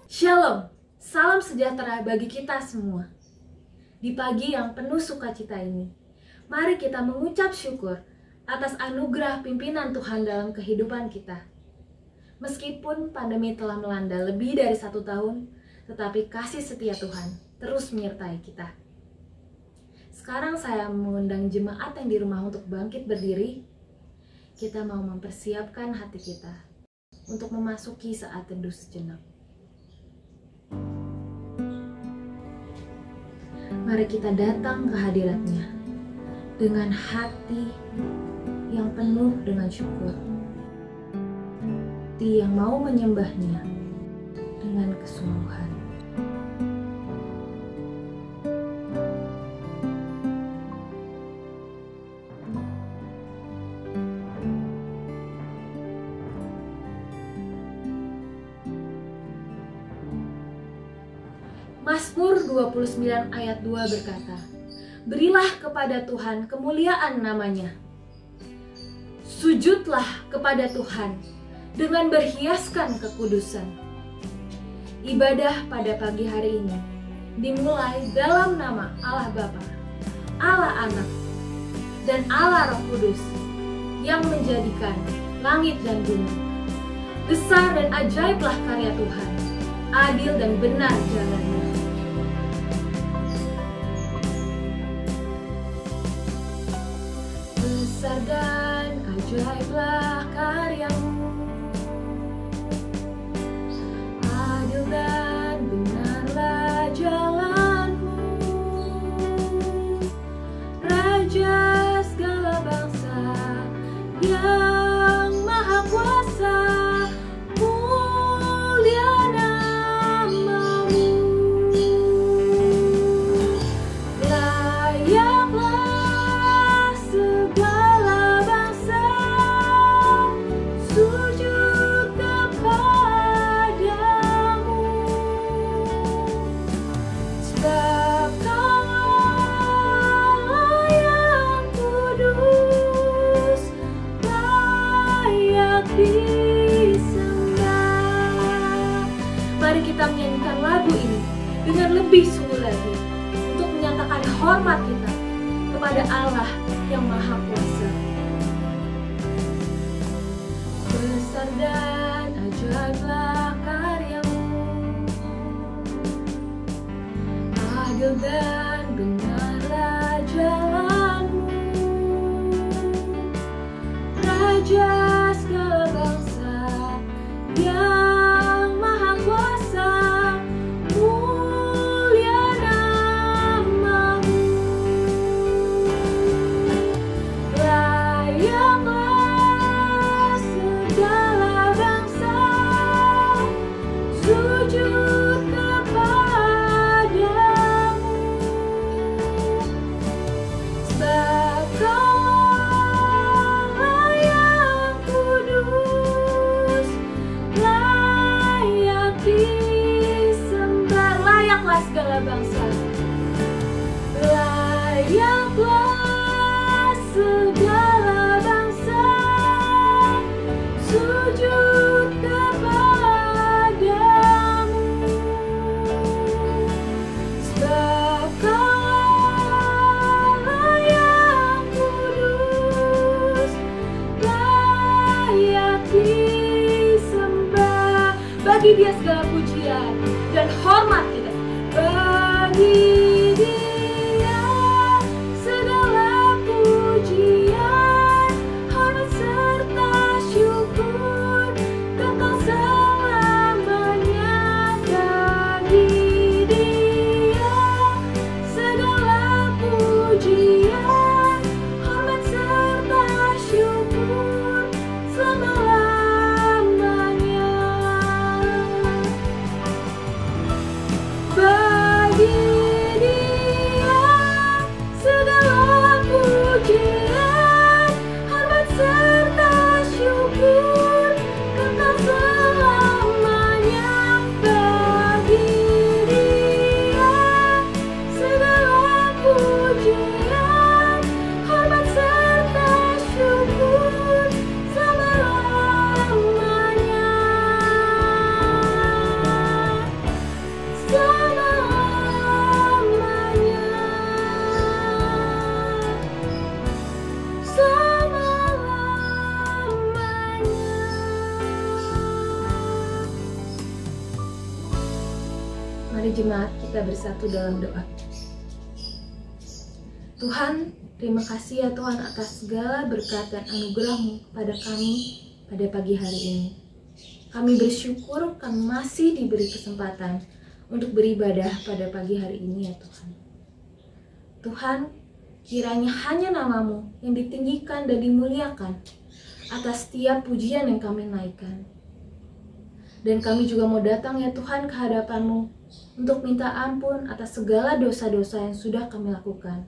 Shalom, salam sejahtera bagi kita semua. Di pagi yang penuh sukacita ini, mari kita mengucap syukur atas anugerah pimpinan Tuhan dalam kehidupan kita. Meskipun pandemi telah melanda lebih dari 1 tahun, tetapi kasih setia Tuhan terus menyertai kita. Sekarang saya mengundang jemaat yang di rumah untuk bangkit berdiri. Kita mau mempersiapkan hati kita untuk memasuki saat teduh sejenak. Mari kita datang ke hadirat-Nya dengan hati yang penuh dengan syukur, hati yang mau menyembah-Nya dengan kesungguhan. Mazmur 29 ayat 2 berkata, "Berilah kepada Tuhan kemuliaan namanya. Sujudlah kepada Tuhan dengan berhiaskan kekudusan." Ibadah pada pagi hari ini dimulai dalam nama Allah Bapa, Allah Anak, dan Allah Roh Kudus yang menjadikan langit dan bumi. Besar dan ajaiblah karya Tuhan, adil dan benar jalannya. Besar dan ajaiblah karya-Mu, adil dan benarlah jalan-Mu. Raja segala bangsa yang maha kuasa, mulia nama-Mu. Layaklah segala bangsa sujud kepadamu, sebab Kau yang kudus, layak disembah. Mari kita menyanyikan lagu ini dengan lebih sungguh lagi untuk menyatakan hormat kita kepada Allah yang Maha Kuasa. Besar dan ajaiblah karya-Mu, adil dan benarlah jalan-Mu. Raja segala bangsa yang maha kuasa, mulia nama-Mu. Layaklah segala bangsa sujud kepadamu, sebab Kau yang kudus, layak disembah. Layaklah segala bangsa, layaklah segala bangsa sujud kepadamu, sebab Kau yang kudus, layak disembah. Bagi Dia segala pujian dan hormat kita. Bagi Dia segala pujian, hormat serta syukur, kekal selamanya. Bagi Dia segala pujian, hormat serta syukur, selama-lamanya. Bagi Mari jemaat kita bersatu dalam doa. Tuhan, terima kasih ya Tuhan atas segala berkat dan anugerah-Mu pada kami pada pagi hari ini. Kami bersyukur kami masih diberi kesempatan untuk beribadah pada pagi hari ini ya Tuhan. Tuhan, kiranya hanya nama-Mu yang ditinggikan dan dimuliakan atas setiap pujian yang kami naikkan. Dan kami juga mau datang ya Tuhan ke hadapan-Mu untuk minta ampun atas segala dosa-dosa yang sudah kami lakukan.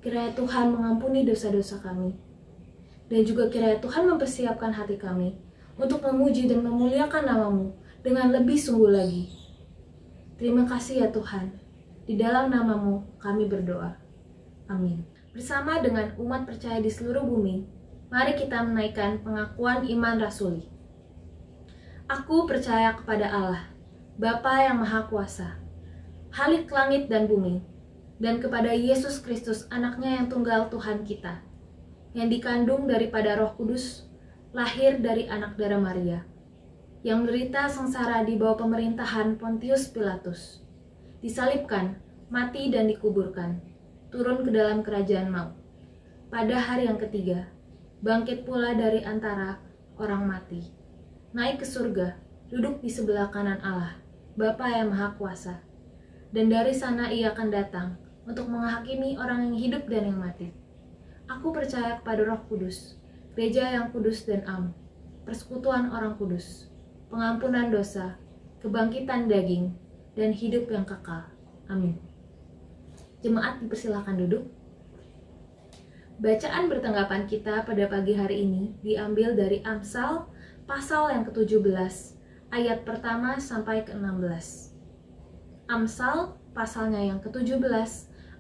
Kiranya Tuhan mengampuni dosa-dosa kami. Dan juga kiranya Tuhan mempersiapkan hati kami untuk memuji dan memuliakan nama-Mu dengan lebih sungguh lagi. Terima kasih ya Tuhan. Di dalam nama-Mu kami berdoa. Amin. Bersama dengan umat percaya di seluruh bumi, mari kita menaikkan pengakuan iman rasuli. Aku percaya kepada Allah, Bapa yang Maha Kuasa, Khalik langit dan bumi, dan kepada Yesus Kristus, anaknya yang tunggal Tuhan kita, yang dikandung daripada Roh Kudus, lahir dari anak darah Maria, yang menderita sengsara di bawah pemerintahan Pontius Pilatus, disalibkan, mati dan dikuburkan, turun ke dalam kerajaan maut. Pada hari yang ketiga, bangkit pula dari antara orang mati, naik ke surga, duduk di sebelah kanan Allah, Bapa yang Maha Kuasa, dan dari sana Ia akan datang untuk menghakimi orang yang hidup dan yang mati. Aku percaya kepada Roh Kudus, gereja yang kudus dan am, persekutuan orang kudus, pengampunan dosa, kebangkitan daging, dan hidup yang kekal. Amin. Jemaat dipersilakan duduk. Bacaan bertanggapan kita pada pagi hari ini diambil dari Amsal pasal yang ke-17, ayat pertama sampai ke-16. Amsal pasalnya yang ke-17,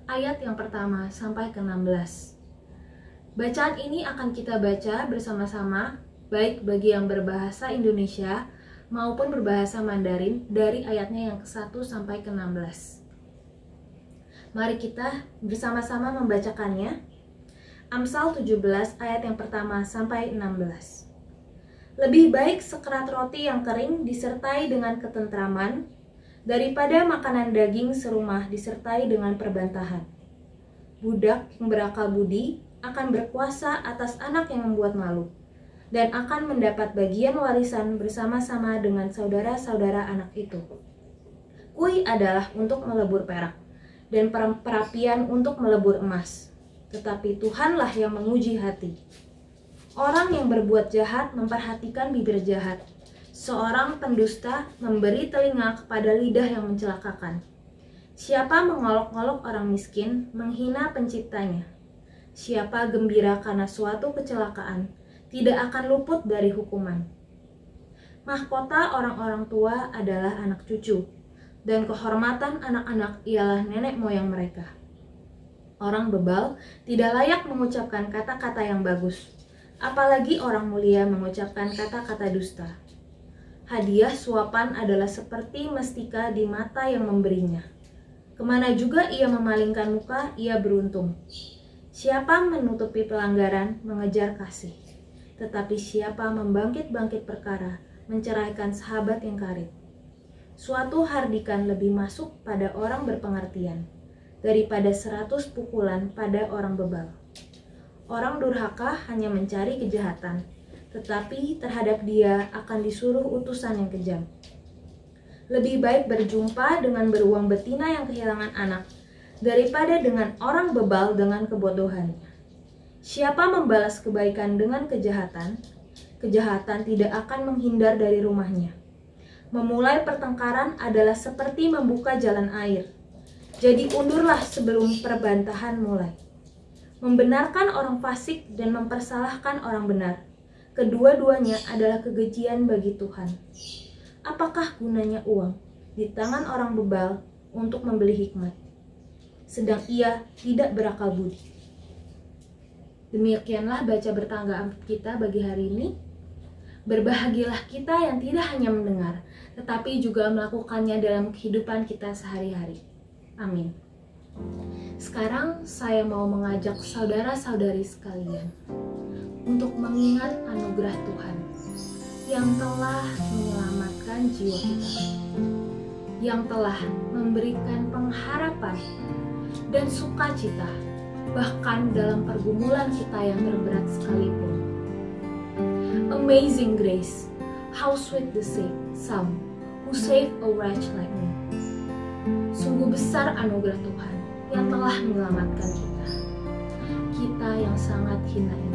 ayat yang pertama sampai ke-16. Bacaan ini akan kita baca bersama-sama, baik bagi yang berbahasa Indonesia maupun berbahasa Mandarin dari ayatnya yang ke-1 sampai ke-16. Mari kita bersama-sama membacakannya. Amsal 17 ayat yang pertama sampai 16. Lebih baik sekerat roti yang kering disertai dengan ketentraman daripada makanan daging serumah disertai dengan perbantahan. Budak yang berakal budi akan berkuasa atas anak yang membuat malu dan akan mendapat bagian warisan bersama-sama dengan saudara-saudara anak itu. Kuy adalah untuk melebur perak dan perapian untuk melebur emas, tetapi Tuhanlah yang menguji hati. Orang yang berbuat jahat memperhatikan bibir jahat. Seorang pendusta memberi telinga kepada lidah yang mencelakakan. Siapa mengolok-olok orang miskin, menghina penciptanya. Siapa gembira karena suatu kecelakaan, tidak akan luput dari hukuman. Mahkota orang-orang tua adalah anak cucu, dan kehormatan anak-anak ialah nenek moyang mereka. Orang bebal tidak layak mengucapkan kata-kata yang bagus, apalagi orang mulia mengucapkan kata-kata dusta. Hadiah suapan adalah seperti mestika di mata yang memberinya. Kemana juga ia memalingkan muka, ia beruntung. Siapa menutupi pelanggaran, mengejar kasih. Tetapi siapa membangkit-bangkit perkara, menceraikan sahabat yang karib. Suatu hardikan lebih masuk pada orang berpengertian, daripada 100 pukulan pada orang bebal. Orang durhaka hanya mencari kejahatan, tetapi terhadap dia akan disuruh utusan yang kejam. Lebih baik berjumpa dengan beruang betina yang kehilangan anak, daripada dengan orang bebal dengan kebodohannya. Siapa membalas kebaikan dengan kejahatan, kejahatan tidak akan menghindar dari rumahnya. Memulai pertengkaran adalah seperti membuka jalan air. Jadi undurlah sebelum perbantahan mulai. Membenarkan orang fasik dan mempersalahkan orang benar, kedua-duanya adalah kekejian bagi Tuhan. Apakah gunanya uang di tangan orang bebal untuk membeli hikmat, sedang ia tidak berakal budi? Demikianlah baca bertangga kita bagi hari ini. Berbahagialah kita yang tidak hanya mendengar, tetapi juga melakukannya dalam kehidupan kita sehari-hari. Amin. Sekarang saya mau mengajak saudara-saudari sekalian untuk mengingat anugerah Tuhan yang telah menyelamatkan jiwa kita, yang telah memberikan pengharapan dan sukacita bahkan dalam pergumulan kita yang terberat sekalipun. Amazing grace, how sweet the sound who saved a wretch like me. Sungguh besar anugerah Tuhan yang telah menyelamatkan kita yang sangat hina ini.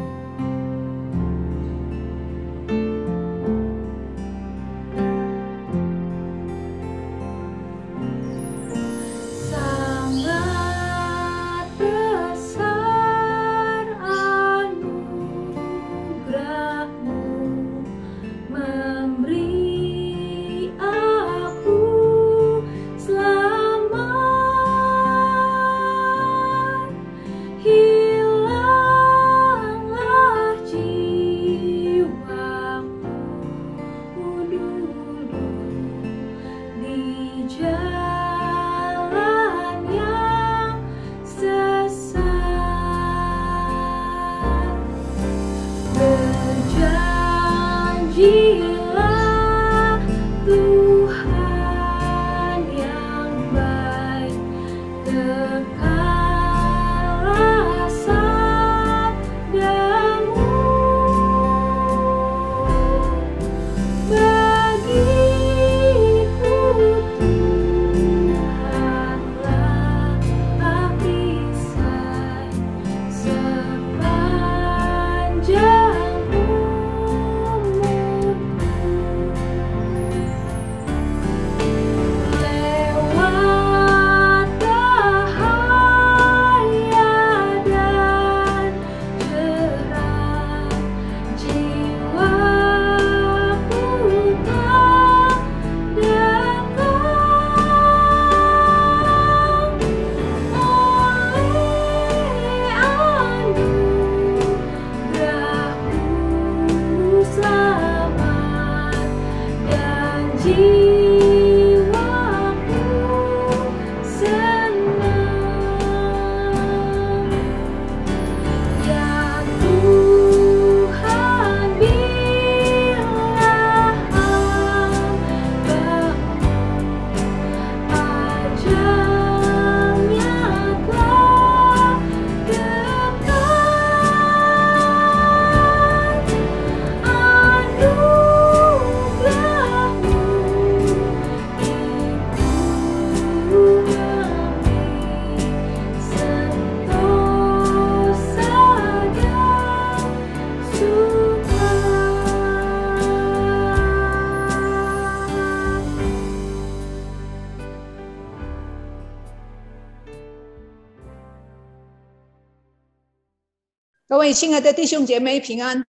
各位亲爱的弟兄姐妹平安。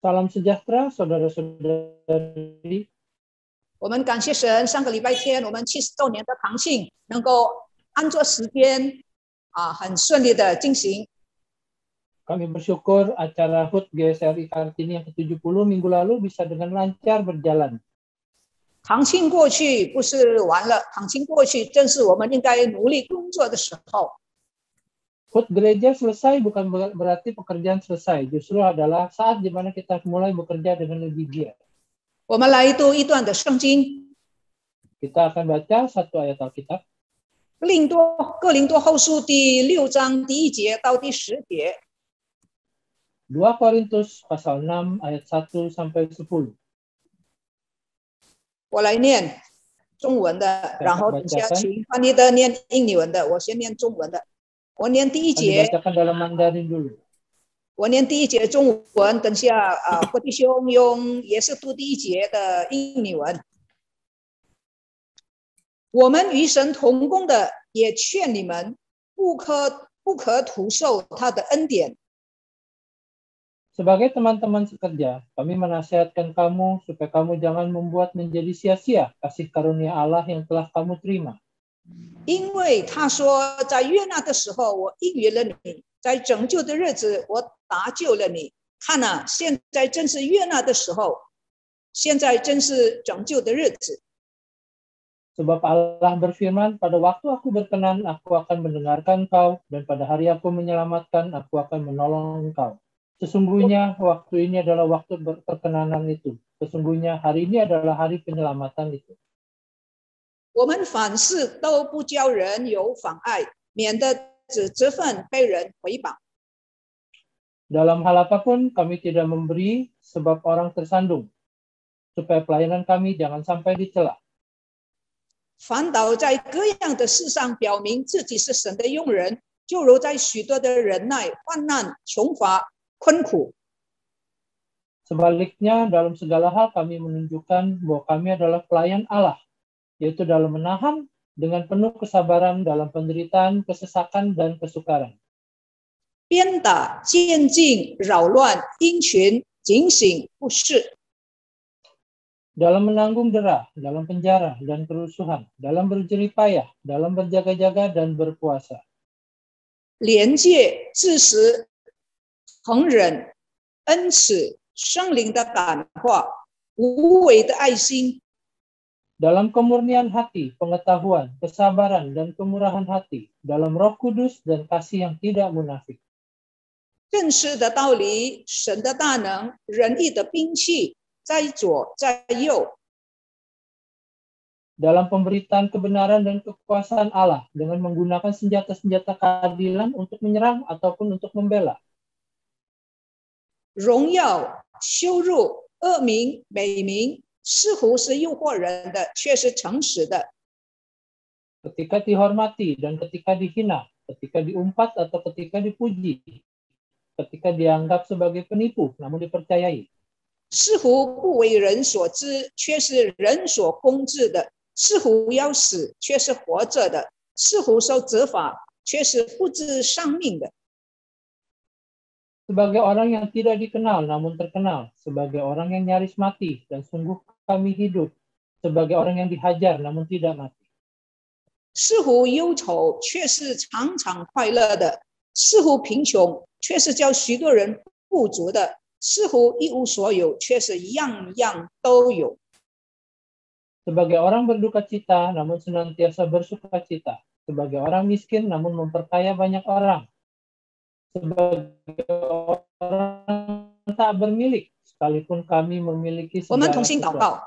Salam sejahtera saudara-saudari. 我们感谢神，上个礼拜天我们70周年的堂庆能够按照时间很顺利的进行。 Kami bersyukur acara HUT GSRI Kartini yang ke-70 minggu lalu bisa dengan lancar berjalan. 堂庆过去不是完了，堂庆过去正是我们应该努力工作的时候。 HUT gereja selesai bukan berarti pekerjaan selesai, justru adalah saat di mana kita mulai bekerja dengan lebih giat. 我们来读一段的圣经。 Kita akan baca satu ayat Alkitab. 哥林多后书第6章第1节到第10节。 2 Korintus pasal 6 ayat 1 sampai 10. 我来念中文的，然后等下请翻译的念印尼文的，我先念中文的。我念第1节。 Dibacakan dalam Mandarin dulu. 我念第1节中文，等下郭弟兄用也是读第1节的印尼文。我们与神同工的，也劝你们不可徒受他的恩典。 Sebagai teman-teman sekerja, kami menasihatkan kamu supaya kamu jangan membuat menjadi sia-sia kasih karunia Allah yang telah kamu terima. 因为他说，在悦纳的时候，我应允了你；在拯救的日子，我搭救了你。看哪，现在正是悦纳的时候，现在正是拯救的日子。 Sebab Allah berfirman, pada waktu aku berkenan, aku akan mendengarkan kau, dan pada hari aku menyelamatkan, aku akan menolong engkau. Sesungguhnya waktu ini adalah waktu perkenanan itu. Sesungguhnya hari ini adalah hari penyelamatan itu. 我们凡事都不叫人有妨碍，免得这份被人毁谤。 Dalam hal apapun kami tidak memberi sebab orang tersandung, supaya pelayanan kami jangan sampai dicela. 反倒在各样的事上表明自己是神的用人，就如在许多的忍耐、患难、穷乏、困苦。 Sebaliknya, dalam segala hal kami menunjukkan bahwa kami adalah pelayan Allah, yaitu dalam menahan dengan penuh kesabaran dalam penderitaan, kesesakan, dan kesukaran. 鞭打、监禁、扰乱、因群、警醒、不适。 Dalam menanggung derah, dalam penjara dan kerusuhan, dalam berjerih payah, dalam berjaga-jaga dan berpuasa. 廉洁、知识、恒忍、恩慈、圣灵的感化、无为的爱心。 Dalam kemurnian hati, pengetahuan, kesabaran, dan kemurahan hati, dalam Roh Kudus dan kasih yang tidak munafik. 认识的道理，神的大能，仁义的兵器，在左在右。 Dalam pemberitaan kebenaran dan kekuasaan Allah dengan menggunakan senjata-senjata keadilan untuk menyerang ataupun untuk membela. 荣耀、羞辱、恶名、美名，似乎是诱惑人的，却是诚实的。 Ketika dihormati dan ketika dihina, ketika diumpat atau ketika dipuji, ketika dianggap sebagai penipu namun dipercayai. 似乎不为人所知，却是人所公治的；似乎要死，却是活着的；似乎受责罚，却是不知丧命的。 Sebagai orang yang tidak dikenal namun terkenal, sebagai orang yang nyaris mati dan sungguh kami hidup, sebagai orang yang dihajar namun tidak mati. 似乎忧愁，却是常常快乐的；似乎贫穷，却是叫许多人富足的；似乎一无所有，却是样样都有。 Sebagai orang berduka cita namun senantiasa bersuka cita, sebagai orang miskin namun memperkaya banyak orang, sebagai orang tak bermilik sekalipun kami memiliki 我们 segala 同心祷 sesuatu. 告，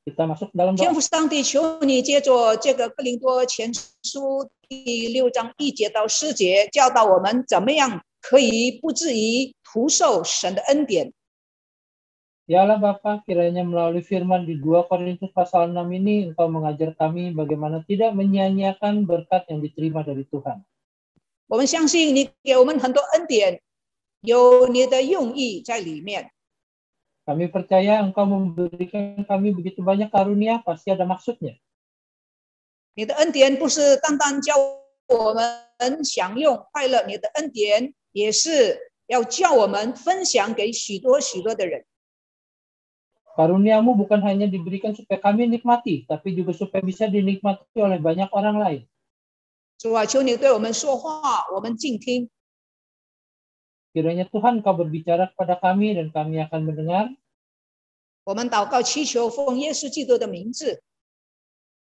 Kita masuk dalam 天 doa. 父上帝，求你借着这个哥林多前书第6章1节到4节，教导我们怎么样可以不至于徒受神的恩典。 Ya Allah Bapa, kiranya melalui firman di 2 Korintus pasal 6 ini, Engkau mengajar kami bagaimana tidak menyia-nyiakan berkat yang diterima dari Tuhan. 我们相信你给我们很多恩典，有你的用意在里面。 Kami percaya Engkau memberikan kami begitu banyak karunia, pasti ada maksudnya. 你的恩典不是单单叫我们享用快乐，你的恩典也是要叫我们分享给许多许多的人。 Karunia-Mu bukan hanya diberikan supaya kami nikmati, tapi juga supaya bisa dinikmati oleh banyak orang lain. 主啊，求你对我们说话，我们静听。 Kiranya Tuhan Kau berbicara kepada kami dan kami akan mendengar. 我们祷告祈求，奉耶稣基督的名字，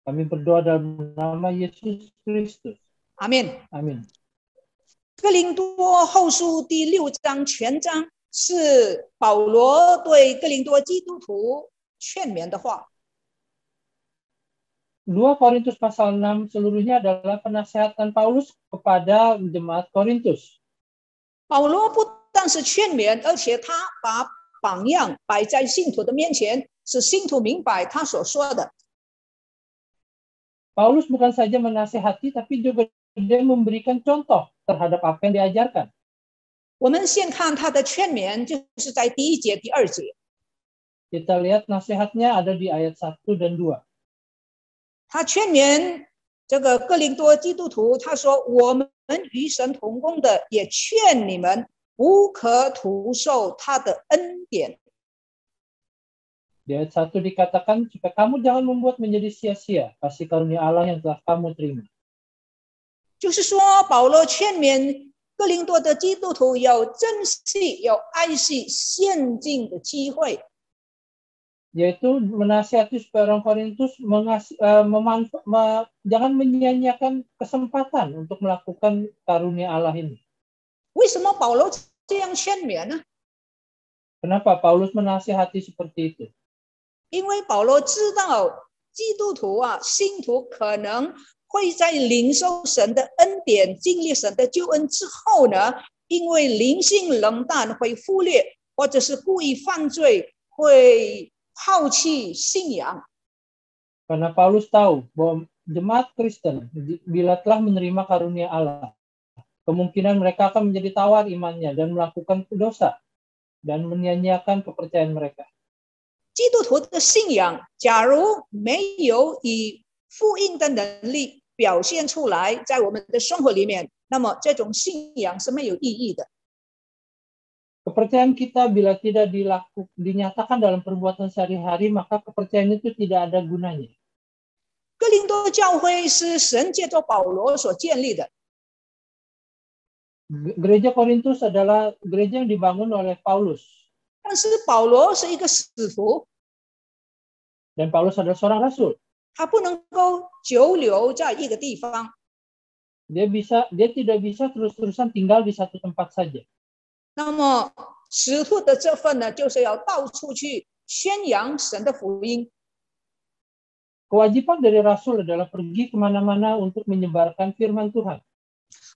Kami berdoa dalam nama Yesus Kristus. 阿门。 Amin. 哥林多后书第6章全章是保罗对哥林多基督徒劝勉的话。 2 Korintus pasal 6 seluruhnya adalah penasihatan Paulus kepada jemaat Korintus. 保罗不但是劝勉，而且他把榜样摆在信徒的面前，使信徒明白他所说的。 Paulus bukan saja menasihati, tapi juga dia memberikan contoh terhadap apa yang diajarkan. 我们先看他的劝勉，就是在第1节、第2节。 Kita lihat nasihatnya ada di ayat 1 dan 2. 他劝勉这个哥林多基督徒，他说：“我们与神同工的，也劝你们不可徒受他的恩典。” Di ayat 1 dikatakan, supaya kamu jangan membuat menjadi sia-sia kasih karunia Allah yang telah kamu terima. 就是说，保罗劝勉哥林多的基督徒要珍惜、要爱惜现今的机会。 Yaitu menasihati supaya orang Korintus jangan menyia-nyiakan kesempatan untuk melakukan karunia Allah ini. 为什么保罗这样劝勉呢？ Kenapa Paulus menasihati seperti itu? 因为保罗知道基督徒啊，信徒可能会在领受神的恩典、经历神的救恩之后呢，因为灵性冷淡会忽略，或者是故意犯罪，会抛弃信仰。 Karena Paulus tahu bahwa jemaat Kristen bila telah menerima karunia Allah, kemungkinan mereka akan menjadi tawar imannya dan melakukan dosa dan menyia-nyiakan kepercayaan mereka. 基督徒的信仰，假如没有以福音的能力表现出来，在我们的生活里面，那么这种信仰是没有意义的。 Kepercayaan kita bila tidak dinyatakan dalam perbuatan sehari-hari, maka kepercayaan itu tidak ada gunanya. 哥林多教会是神借着保罗所建立的， Gereja Korintus adalah gereja yang dibangun oleh Paulus. 但是保罗是一个使徒， Dan Paulus adalah seorang rasul. 他不能够久留在一个地方， Dia tidak bisa terus-terusan tinggal di satu tempat saja. 那么使徒的这份呢，就是要到处去宣扬神的福音。 Kewajiban dari rasul adalah pergi kemana-mana untuk menyebarkan firman Tuhan.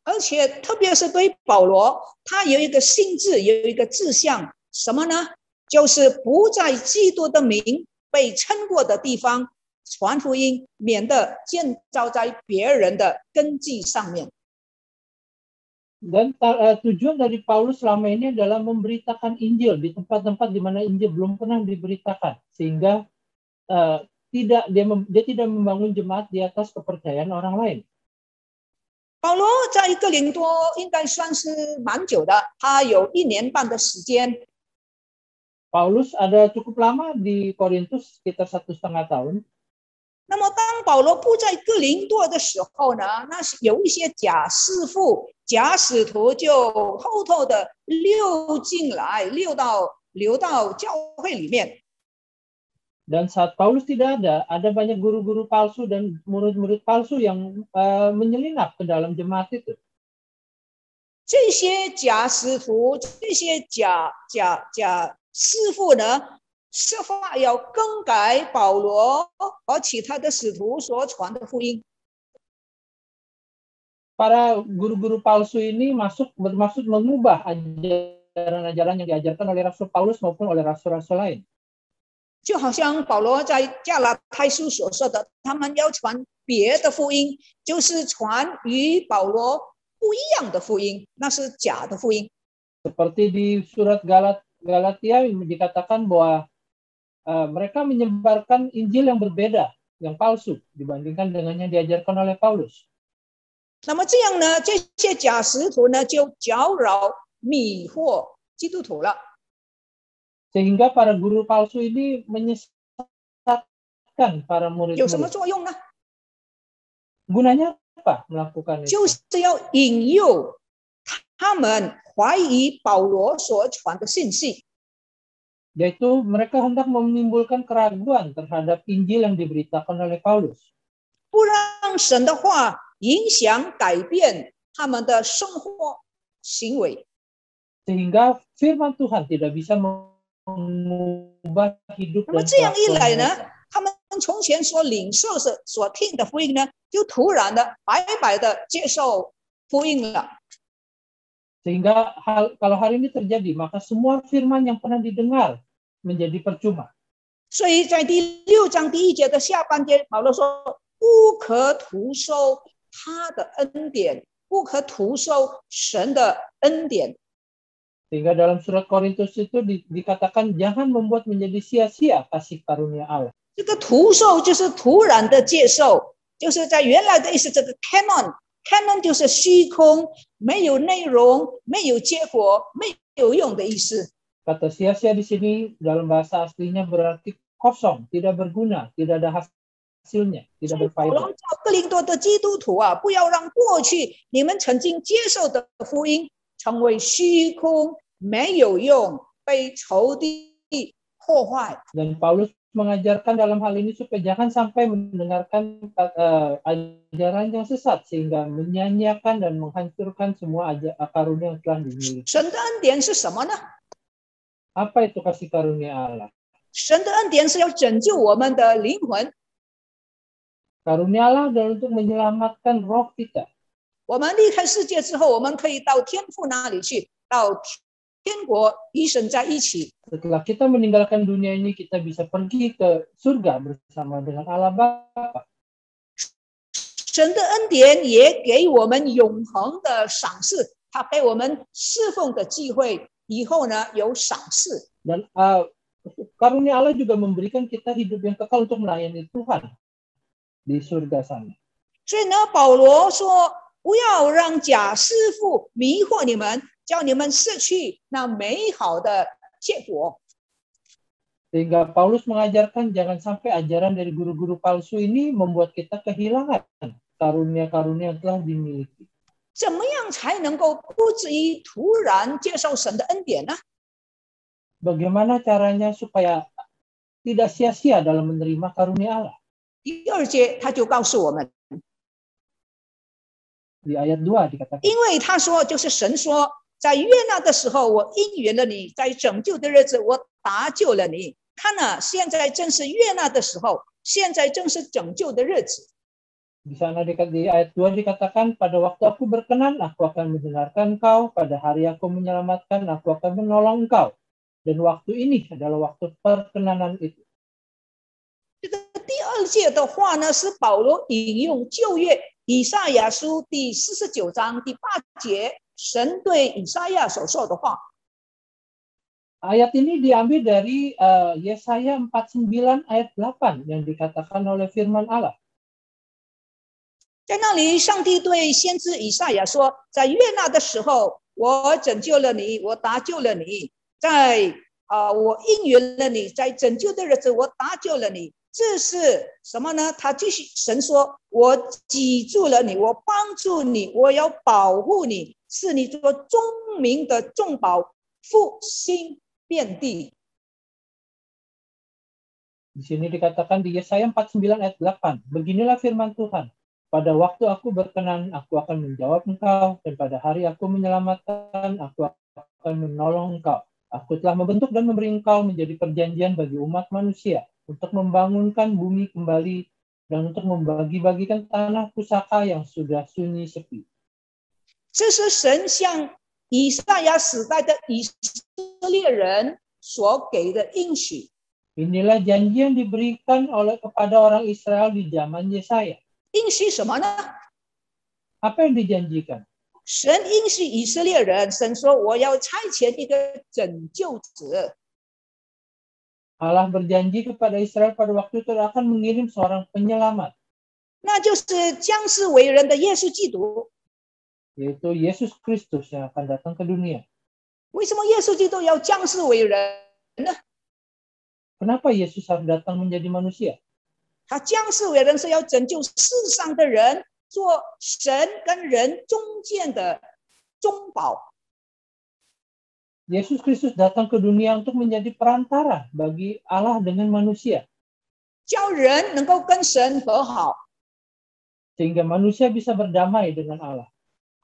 而且特别是对保罗，他有一个心志，有一个志向，什么呢？就是不在基督的名被称过的地方传福音，免得建造在别人的根基上面。 Dan tujuan dari Paulus selama ini adalah memberitakan Injil di tempat-tempat di mana Injil belum pernah diberitakan, sehingga dia tidak membangun jemaat di atas kepercayaan orang lain. 保罗在哥林多应该算是蛮久的，他有1年半的时间。 Paulus ada cukup lama di Korintus, sekitar 1,5 tahun. 那么当保罗不在哥林多的时候呢，那是有一些假师傅、假使徒就偷偷的溜进来，流到教会里面。 Dan saat Paulus tidak ada banyak guru-guru palsu dan murid-murid palsu yang menyelinap ke dalam jemaat itu. 这些假使徒、这些假师傅呢，设法要更改保罗和其他的使徒所传的福音。 Para guru-guru palsu ini bermaksud mengubah ajaran-ajaran yang diajarkan oleh Rasul Paulus maupun oleh rasul-rasul lain. 就好像保罗在加拉太书所说的，他们要传别的福音，就是传与保罗不一样的福音，那是假的福音。 Seperti di surat Galatia dikatakan bahwa mereka menyebarkan Injil yang berbeda, yang palsu dibandingkan dengan yang diajarkan oleh Paulus. 那么这样呢，这些假使徒呢，就搅扰、迷惑基督徒了。 Sehingga para guru palsu ini menyesatkan para 有什么 murid-murid. 作用呢？ Gunanya apa melakukan 就 itu? 是要引诱他们怀疑保罗所传的信息。 Yaitu mereka hendak menimbulkan keraguan terhadap Injil yang diberitakan oleh Paulus. 不让神的话影响、改变他们的生活行为。 Sehingga firman Tuhan tidak bisa mengubah hidup 那么 dan 这样一 kelakuan 来呢， mereka. 他们从前所领受、所听的福音呢，就突然的白白的接受福音了。 Sehingga kalau hari ini terjadi, maka semua firman yang pernah didengar menjadi percuma. 所以在第6章第1节的下半节，保罗说：“不可徒收他的恩典，不可徒收神的恩典。” Sehingga dalam surat Korintus itu dikatakan jangan membuat menjadi sia-sia kasih karunia Allah. 这个徒受就是突然的接受，就是在原来的意思，这个 canon 就是虚空，没有内容，没有结果，没有用的意思。 Kata sia-sia di sini dalam bahasa aslinya berarti kosong, tidak berguna, tidak ada hasilnya, 所 tidak 以保罗 berfaedah. 叫哥林多的基督徒啊，不要让过去你们曾经接受的福音成为虚空，没有用，被仇敌破坏。 Dan Paulus mengajarkan dalam hal ini supaya jangan sampai mendengarkan ajaran yang sesat sehingga menyanyiakan dan menghancurkan semua karunia yang telah dimiliki. 神的恩典是什么呢？ Apa itu kasih karunia Allah? 神的恩典是要拯救我们的灵魂， Karunia Allah adalah untuk menyelamatkan roh kita. 我们离开世界之后，我们可以到天父那里去，到天国与神在一起。 Setelah kita meninggalkan dunia ini, kita bisa pergi ke surga bersama dengan Allah Bapa. 神的恩典也给我们永恒的赏赐，他给我们侍奉的机会，以后呢有赏赐。 Dan karunia Allah juga memberikan kita hidup yang kekal untuk melayani Tuhan di surga sana. 所以呢，保罗说，不要让假师傅迷惑你们，叫你们失去那美好的结果。 Sehingga Paulus mengajarkan jangan sampai ajaran dari guru-guru palsu ini membuat kita kehilangan karunia-karunia yang telah dimiliki. 怎么样才能够不至于突然接受神的恩典呢？ Bagaimana caranya supaya tidak sia-sia dalam menerima karunia Allah? 第二节他就告诉我们， Di ayat 2 dikatakan, 因为他说，就是神说，在悦纳的时候我应允了你，在拯救的日子我搭救了你。看啊，现在正是悦纳的时候，现在正是拯救的日子。 di sana di ayat 2 dikatakan, pada waktu aku berkenan, aku akan mendengarkan kau. Pada hari aku menyelamatkan, aku akan menolong kau. Dan waktu ini adalah waktu perkenanan itu. 这个第二节的话呢，是保罗引用旧约以赛亚书第49章第8节，神对以赛亚所说的话。 Ayat ini diambil dari Yesaya 49 ayat 8 yang dikatakan oleh firman Allah. 在那里，上帝对先知以赛亚说：“在悦纳的时候，我拯救了你，我搭救了你；我应允了你，在拯救的日子，我搭救了你。”这是什么呢？他继续神说：“我记住了你，我帮助你，我要保护你，是你做忠民的重宝，复兴遍地。” Di sini dikatakan di Yesaya 49 ayat 8, beginilah firman Tuhan. Pada waktu aku berkenan, aku akan menjawab engkau, dan pada hari aku menyelamatkan, aku akan menolong engkau. Aku telah membentuk dan memberi engkau menjadi perjanjian bagi umat manusia, untuk membangunkan bumi kembali, dan untuk membagi-bagikan tanah pusaka yang sudah sunyi sepi. 这是神向以赛亚时代的以色列人所给的应许。 Inilah janji yang diberikan kepada orang Israel di zaman Yesaya. 应许什么呢？ Apa yang dijanjikan? 神应许以色列人，神说：“我要差遣一个拯救者。” Allah berjanji kepada Israel pada waktu itu akan mengirim seorang penyelamat, 那就是降世为人的耶稣基督。 yaitu Yesus Kristus yang akan datang ke dunia. 为什么耶稣基督要降世为人呢？ Kenapa Yesus harus datang menjadi manusia? 他降世为人是要拯救世上的人，做神跟人中间的中保。 Yesus Kristus datang ke dunia untuk menjadi perantara bagi Allah dengan manusia, 叫人能够跟神和好。 sehingga manusia bisa berdamai dengan Allah.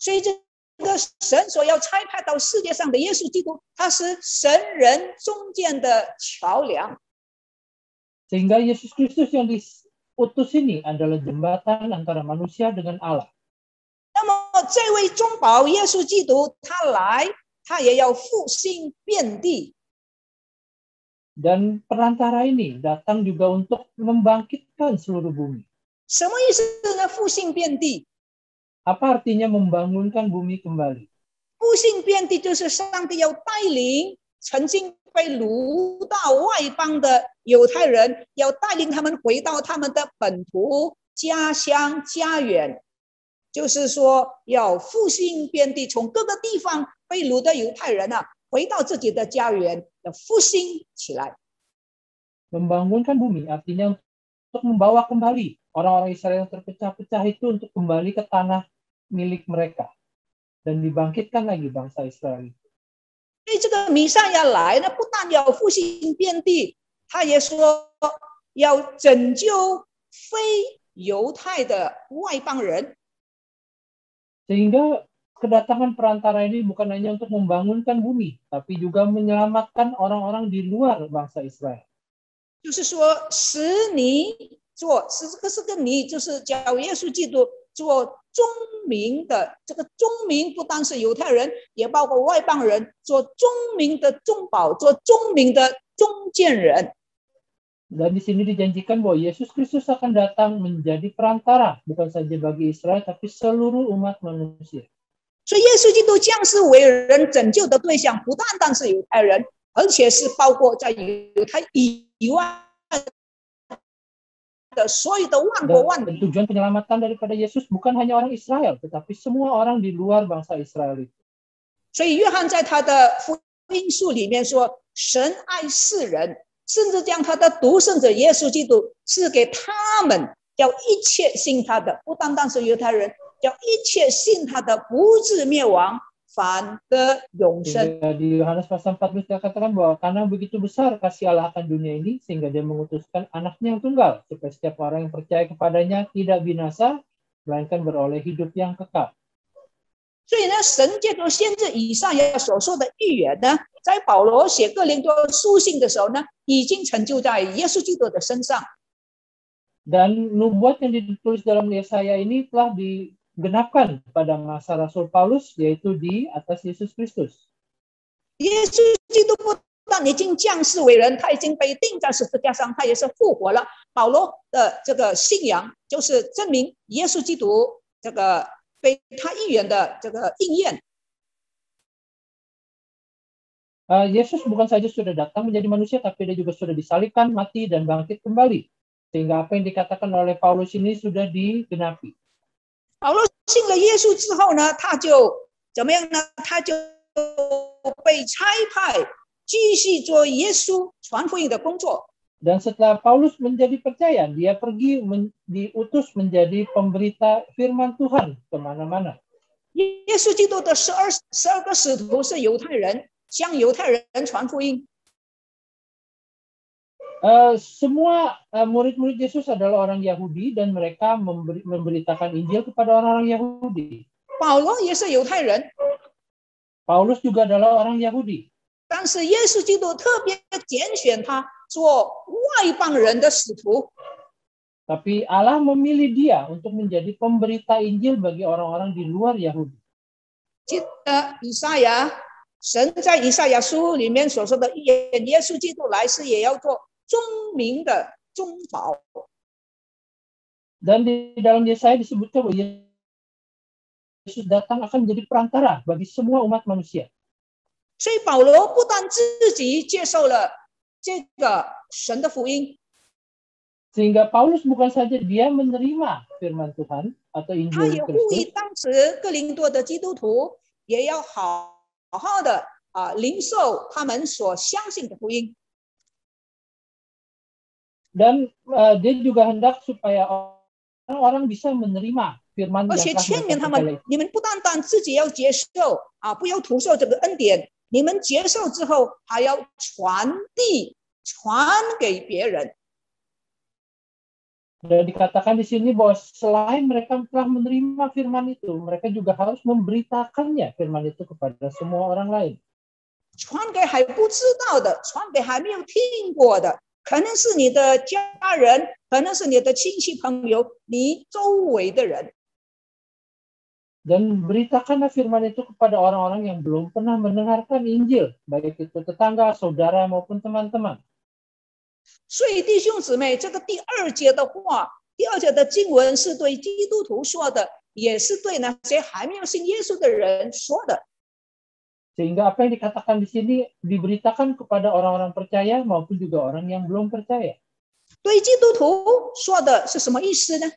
所以这个神所要差派到世界上的耶稣基督，他是神人中间的桥梁。 Sehingga Yesus Kristus yang diutus ini adalah jembatan antara manusia dengan Allah. 那么这位中保耶稣基督他来，他也要复兴遍地。 Dan perantara ini datang juga untuk membangkitkan seluruh bumi. 什么意思呢？复兴遍地， Apa artinya membangunkan bumi kembali? 复兴遍地就是上帝要带领曾经被掳到外邦的犹太人，要带领他们回到他们的本土、家乡、家园。就是说，要复兴遍地，从各个地方被掳的犹太人啊，回到自己的家园，要复兴起来。 Membangunkan bumi artinya untuk membawa kembali orang-orang Israel yang terpecah-pecah itu untuk kembali ke tanah milik mereka dan dibangkitkan lagi bangsa Israel. 所以这个弥赛亚来呢，不但要复兴遍地，他也说要拯救非犹太的外邦人。 Sehingga kedatangan perantara ini bukan hanya untuk membangunkan bumi, tapi juga menyelamatkan orang-orang di luar bangsa Israel. 就是说，使你做是个你，就是叫耶稣基督做中民的，这个中民不单是犹太人，也包括外邦人，做中民的中保，做中民的中间人。 Dan di sini dijanjikan bahwa Yesus Kristus akan datang menjadi perantara, bukan saja bagi Israel, tapi seluruh umat manusia. 所以耶稣基督降世为人拯救的对象，不单单是犹太人，而且是包括在犹太以外的所有的万国万民。 Tujuan penyelamatan daripada Yesus bukan hanya orang Israel, tetapi semua orang di luar bangsa Israel itu. 所以约翰在他的福音书里面说，神爱世人，甚至将他的独生者耶稣基督赐给他们，叫一切信他的，不单单是犹太人，叫一切信他的不至灭亡，反得永生。 Di Yohanes pasal 14 dia katakan bahwa karena begitu besar kasih Allah akan dunia ini, sehingga dia mengutuskan anaknya yang tunggal, supaya setiap orang yang percaya kepadanya tidak binasa, melainkan beroleh hidup yang kekal. 所以呢，神借着先知以赛亚所说的预言呢，在保罗写哥林多书信的时候呢，已经成就在耶稣基督的身上。 Dan nubuat yang ditulis dalam Yesaya ini telah digenapkan pada masa Rasul Paulus, yaitu di atas Yesus Kristus. 耶稣基督不但已经降世为人，他已经被钉在十字架上，他也是复活了。保罗的这个信仰就是证明耶稣基督这个被他预言的这个应验。 Yesus bukan saja sudah datang menjadi manusia, tapi dia juga sudah disalibkan, mati, dan bangkit kembali. Sehingga apa yang dikatakan oleh Paulus ini sudah digenapi. 保罗信了耶稣之后呢，他就怎么样呢？他就被差派继续做耶稣传福音的工作。 Dan setelah Paulus menjadi percaya, dia pergi diutus menjadi pemberita firman Tuhan kemana-mana. 耶稣基督的十二个使徒是犹太人，向犹太人传福音。 Semua murid-murid Yesus adalah orang Yahudi dan mereka memberitakan Injil kepada orang-orang Yahudi. 保罗也是犹太人， Paulus juga adalah orang Yahudi. 但是耶稣基督特别拣选他做外邦人的使徒。 Tapi Allah memilih dia untuk menjadi pemberita Injil bagi orang-orang di luar Yahudi. 记得以赛亚，神在以赛亚书里面所说的预言，耶稣基督来世也要做中民的中保。 Dan di dalam Yesaya disebutkan bahwa Yesus datang akan menjadi perantara bagi semua umat manusia. 所以保罗不但自己接受了这个神的福音， Sehingga Paulus bukan saja dia menerima firman Tuhan atau 他也 Injil 呼吁 Kristus, 当时哥林多的基督徒也要好好的领受他们所相信的福音。 dan dia juga hendak supaya orang-orang bisa menerima firman 而 yang 且 telah 劝勉 mereka 他 percaya 们，你们不单单自己要接受不要徒受这个恩典，你们接受之后还要传给别人。 Dan dikatakan di sini bahwa selain mereka telah menerima firman itu, mereka juga harus memberitakannya firman itu kepada semua orang lain. 传给还不知道的，传给还没有听过的，可能是你的家人，可能是你的亲戚朋友，你周围的人。 Dan beritakanlah firman itu kepada orang-orang yang belum pernah mendengarkan Injil, baik itu tetangga, saudara maupun teman-teman. 所以弟兄姊妹，这个第二节的话，第二节的经文是对基督徒说的，也是对那些还没有信耶稣的人说的。 Sehingga apa yang dikatakan di sini diberitakan kepada orang-orang percaya maupun juga orang yang belum percaya. 对基督徒说的是什么意思呢？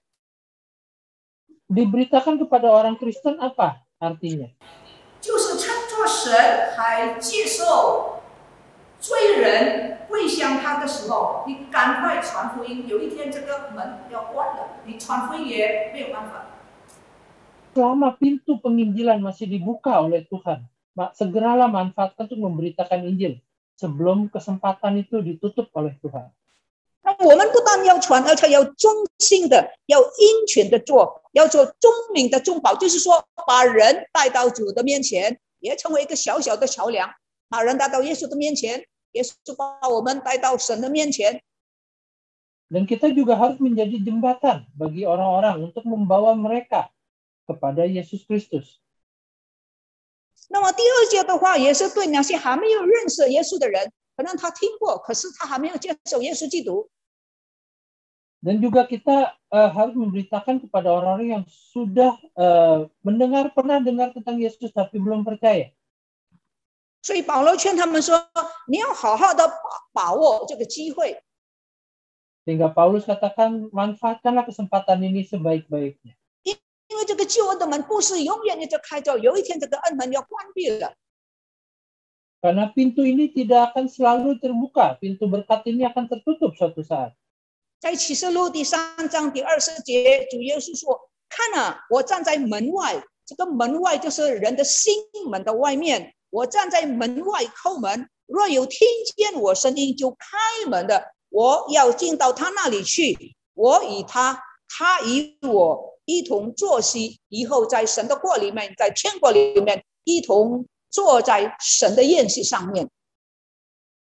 Diberitakan kepada orang Kristen apa artinya? 就是称作神还接受罪人跪向他的时候，你赶快传福音。有一天这个门要关了，你传福音也没有办法。 Selama pintu penginjilan masih dibuka oleh Tuhan, segeralah manfaatkan untuk memberitakan Injil sebelum kesempatan itu ditutup oleh Tuhan. 那我们不但要传，而且要忠心的，要殷勤的做，要做忠民的中保，就是说把人带到主的面前，也成为一个小小的桥梁，把人带到耶稣的面前，耶稣把我们带到神的面前。Dan kita juga harus menjadi jembatan bagi orang-orang untuk membawa mereka kepada Yesus Kristus. 那么第二节的话，也是对那些还没有认识耶稣的人，可能他听过，可是他还没有接受耶稣基督。 Dan juga kita harus memberitakan kepada orang-orang yang sudah pernah dengar tentang Yesus tapi belum percaya. 所以保罗劝他们说：“你要好好的把握这个机会。” Sehingga Paulus katakan, manfaatkanlah kesempatan ini sebaik-baiknya. 因为这个救恩的门不是永远一直开着，有一天这个恩门要关闭了。 Karena pintu ini tidak akan selalu terbuka, pintu berkat ini akan tertutup suatu saat. 在启示录第3章第20节，主耶稣说：“看啊，我站在门外，这个门外就是人的心门的外面。我站在门外叩门，若有听见我声音就开门的，我要进到他那里去，我与他，他与我一同坐席，以后在神的国里面，在天国里面一同坐在神的宴席上面。”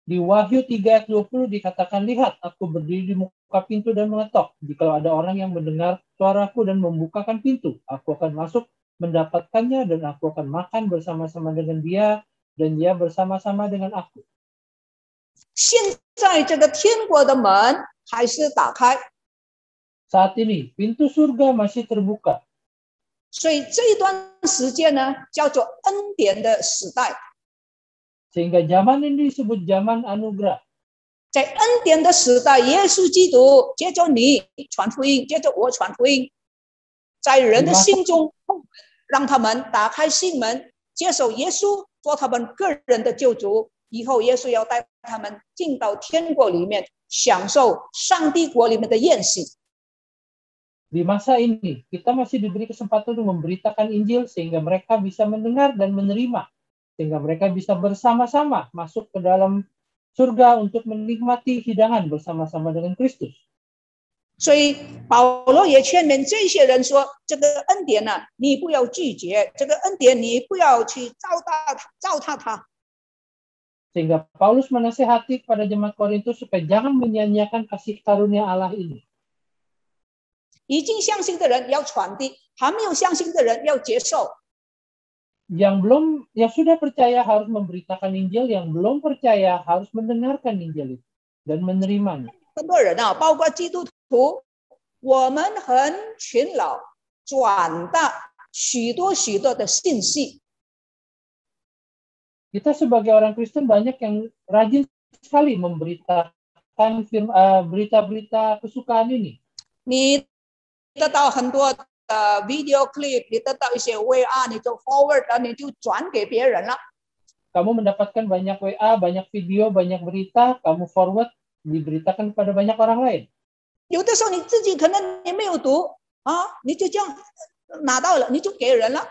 Di Wahyu 3 ayat 20 dikatakan, lihat, aku berdiri di muka pintu dan mengetok. Jika ada orang yang mendengar suaraku dan membukakan pintu, aku akan masuk mendapatkannya dan aku akan makan bersama-sama dengan dia dan dia bersama-sama dengan aku. 现在这个天国的门还是打开， Saat ini, pintu surga masih terbuka. 所以这一段时间呢，叫做恩典的时代。 Sehingga zaman ini disebut zaman anugerah. 在恩典的时代，耶稣基督接着你传福音，接着我传福音，在人的心中，让他们打开心门，接受耶稣做他们个人的救主。以后耶稣要带他们进到天国里面，享受上帝国里面的宴席。 Di masa ini, kita masih diberi kesempatan untuk memberitakan Injil sehingga mereka bisa mendengar dan menerima. Sehingga mereka bisa bersama-sama masuk ke dalam surga untuk menikmati hidangan bersama-sama dengan Kristus. 所以保罗也劝勉这些人说：“这个恩典呢、你不要拒绝；这个恩典你不要去糟蹋它。” Sehingga Paulus menasihati kepada jemaat Korintus supaya jangan menyia-nyiakan kasih karunia Allah ini. 已经相信的人要传递，还没有相信的人要接受。 Yang sudah percaya harus memberitakan Injil, yang belum percaya harus mendengarkan Injil itu dan menerimanya. 很多人啊，包括基督徒，我们很勤劳，转达许多的信息。 Kita sebagai orang Kristen banyak yang rajin sekali memberitakan berita-berita kesukaan ini. 你得到很多的 video clip， 你得到一些 VR， 你就 forward 了，你就转给别人了。 Kamu mendapatkan banyak WA, banyak video, banyak berita, kamu forward, diberitakan kepada banyak orang lain. 有的时候你自己可能你没有读啊，你就这样拿到了，你就给人了。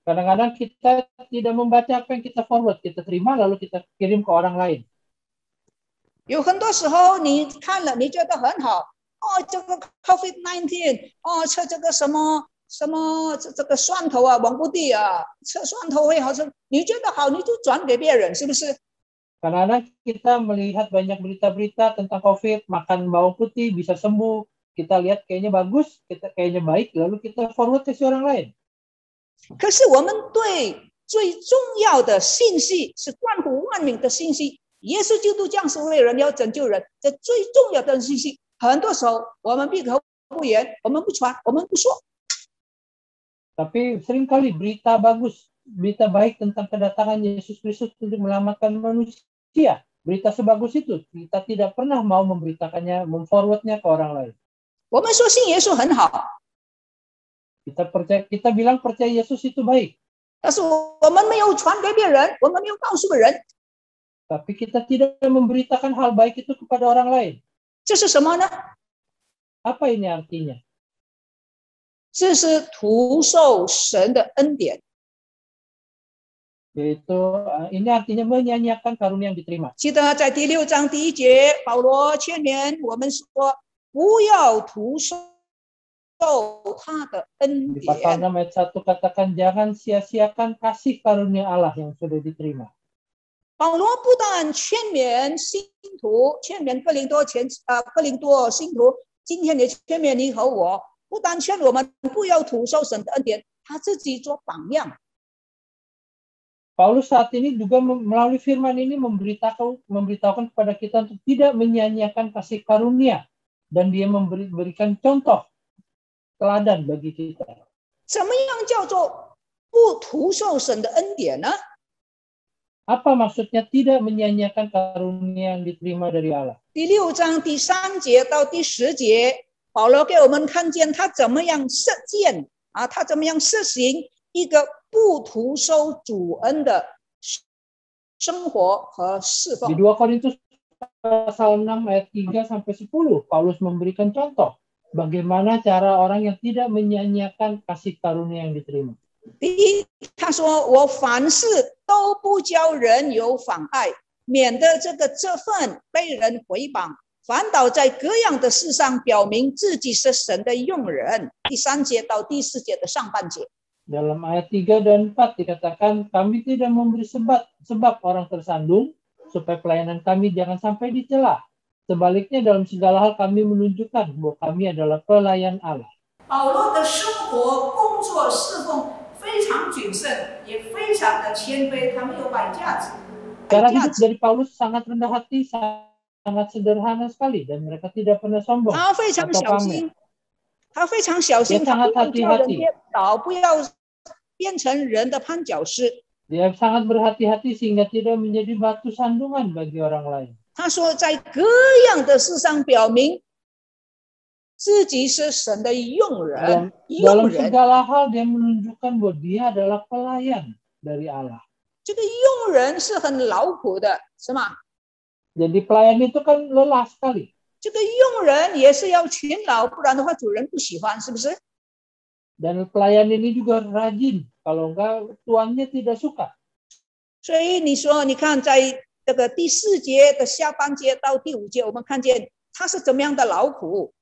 Kadang-kadang kita tidak membaca apa yang kita forward, kita terima lalu kita kirim ke orang lain. 有很多时候你看了，你觉得很好。 哦，这个 COVID-19， 哦，吃这个什么这个蒜头啊，王不地啊，吃蒜头会好吃，你觉得好，你就转给别人，是不是？ Kadang-kadang kita melihat banyak berita-berita tentang COVID, makan bawang putih bisa sembuh, kita lihat kayaknya bagus, kita kayaknya baik, lalu kita forward ke si orang lain. 可是我们对最重要的信息是关乎万民的信息，耶稣基督降世为人，要拯救人，这最重要的信息。 很多时候我们闭口不言，我们不传，我们不说。 Tapi seringkali berita bagus, berita baik tentang kedatangan Yesus Kristus untuk menyelamatkan manusia. Berita sebagus itu, kita tidak pernah mau memberitakannya, memforwardnya ke orang lain. 我们说信耶稣很好， Kita bilang percaya Yesus itu baik. 但是我们没有传给别人，我们没有告诉别人， Tapi kita tidak memberitakan hal baik itu kepada orang lain. 这是什么呢？ Apa ini artinya? 这是徒受神的恩典。 Yaitu ini artinya menyia-nyiakan karunia yang diterima. 记得在第6章第1节，保罗劝勉我们说，不要徒受他的恩 Di pasal 典。 6 ayat 1 katakan jangan sia-siakan kasih karunia Allah yang sudah diterima. 保罗不但劝勉信徒，劝勉哥林多信徒，今天也劝勉你和我，不但劝我们不要徒受神的恩典，他自己做榜样。 Paulus saat ini juga melalui firman ini memberitahukan kepada kita untuk tidak menyanyiakan kasih karunia, dan dia memberikan contoh teladan bagi kita. 怎么样叫做不徒受神的恩典呢？ Apa maksudnya tidak menyanyiakan karunia yang diterima dari Allah? 第6章第3节到第10节，保罗给我们看见他怎么样实践啊，他怎么样实行一个不徒受主恩的生活和侍奉。 Di 2 Korintus pasal 6 ayat 3 sampai 10, Paulus memberikan contoh bagaimana cara orang yang tidak menyanyiakan kasih karunia yang diterima. 第一，他说：“我凡事都不叫人有妨碍，免得这个责分被人毁谤，反倒在各样的事上表明自己是神的用人。”第3节到第4节的上半节。 Dalam ayat 3 dan 4 dikatakan, kami tidak memberi sebab orang tersandung, supaya pelayanan kami jangan sampai dicela. Sebaliknya dalam segala hal kami menunjukkan bahwa kami adalah pelayan Allah. 保罗的生活、工作、侍奉非常谨慎，也非常的谦卑，他没有摆架子。 Cara hidup dari Paulus sangat rendah hati, sangat sederhana sekali, dan mereka tidak pernah sombong 他非常 atau 小 pamer. 心，他非常小心， Dia 他 sangat 不要叫人 hati-hati. 跌倒，不要变成人的绊脚石。 Dia sangat berhati-hati sehingga tidak menjadi batu sandungan bagi orang lain. 他说，在各样的事上表明自己是神的用人， Dalam 用人。 segala hal dia menunjukkan bahwa dia adalah pelayan dari Allah. 这个用人是很劳苦的，是吗？ Jadi pelayan itu kan lelah sekali. 这个用人也是要勤劳，不然的话主人不喜欢，是不是？ Dan pelayan ini juga rajin. Kalau enggak, tuannya tidak suka. 所以你说，你看，在这个第4节的下半节到第5节，我们看见他是怎么样的劳苦。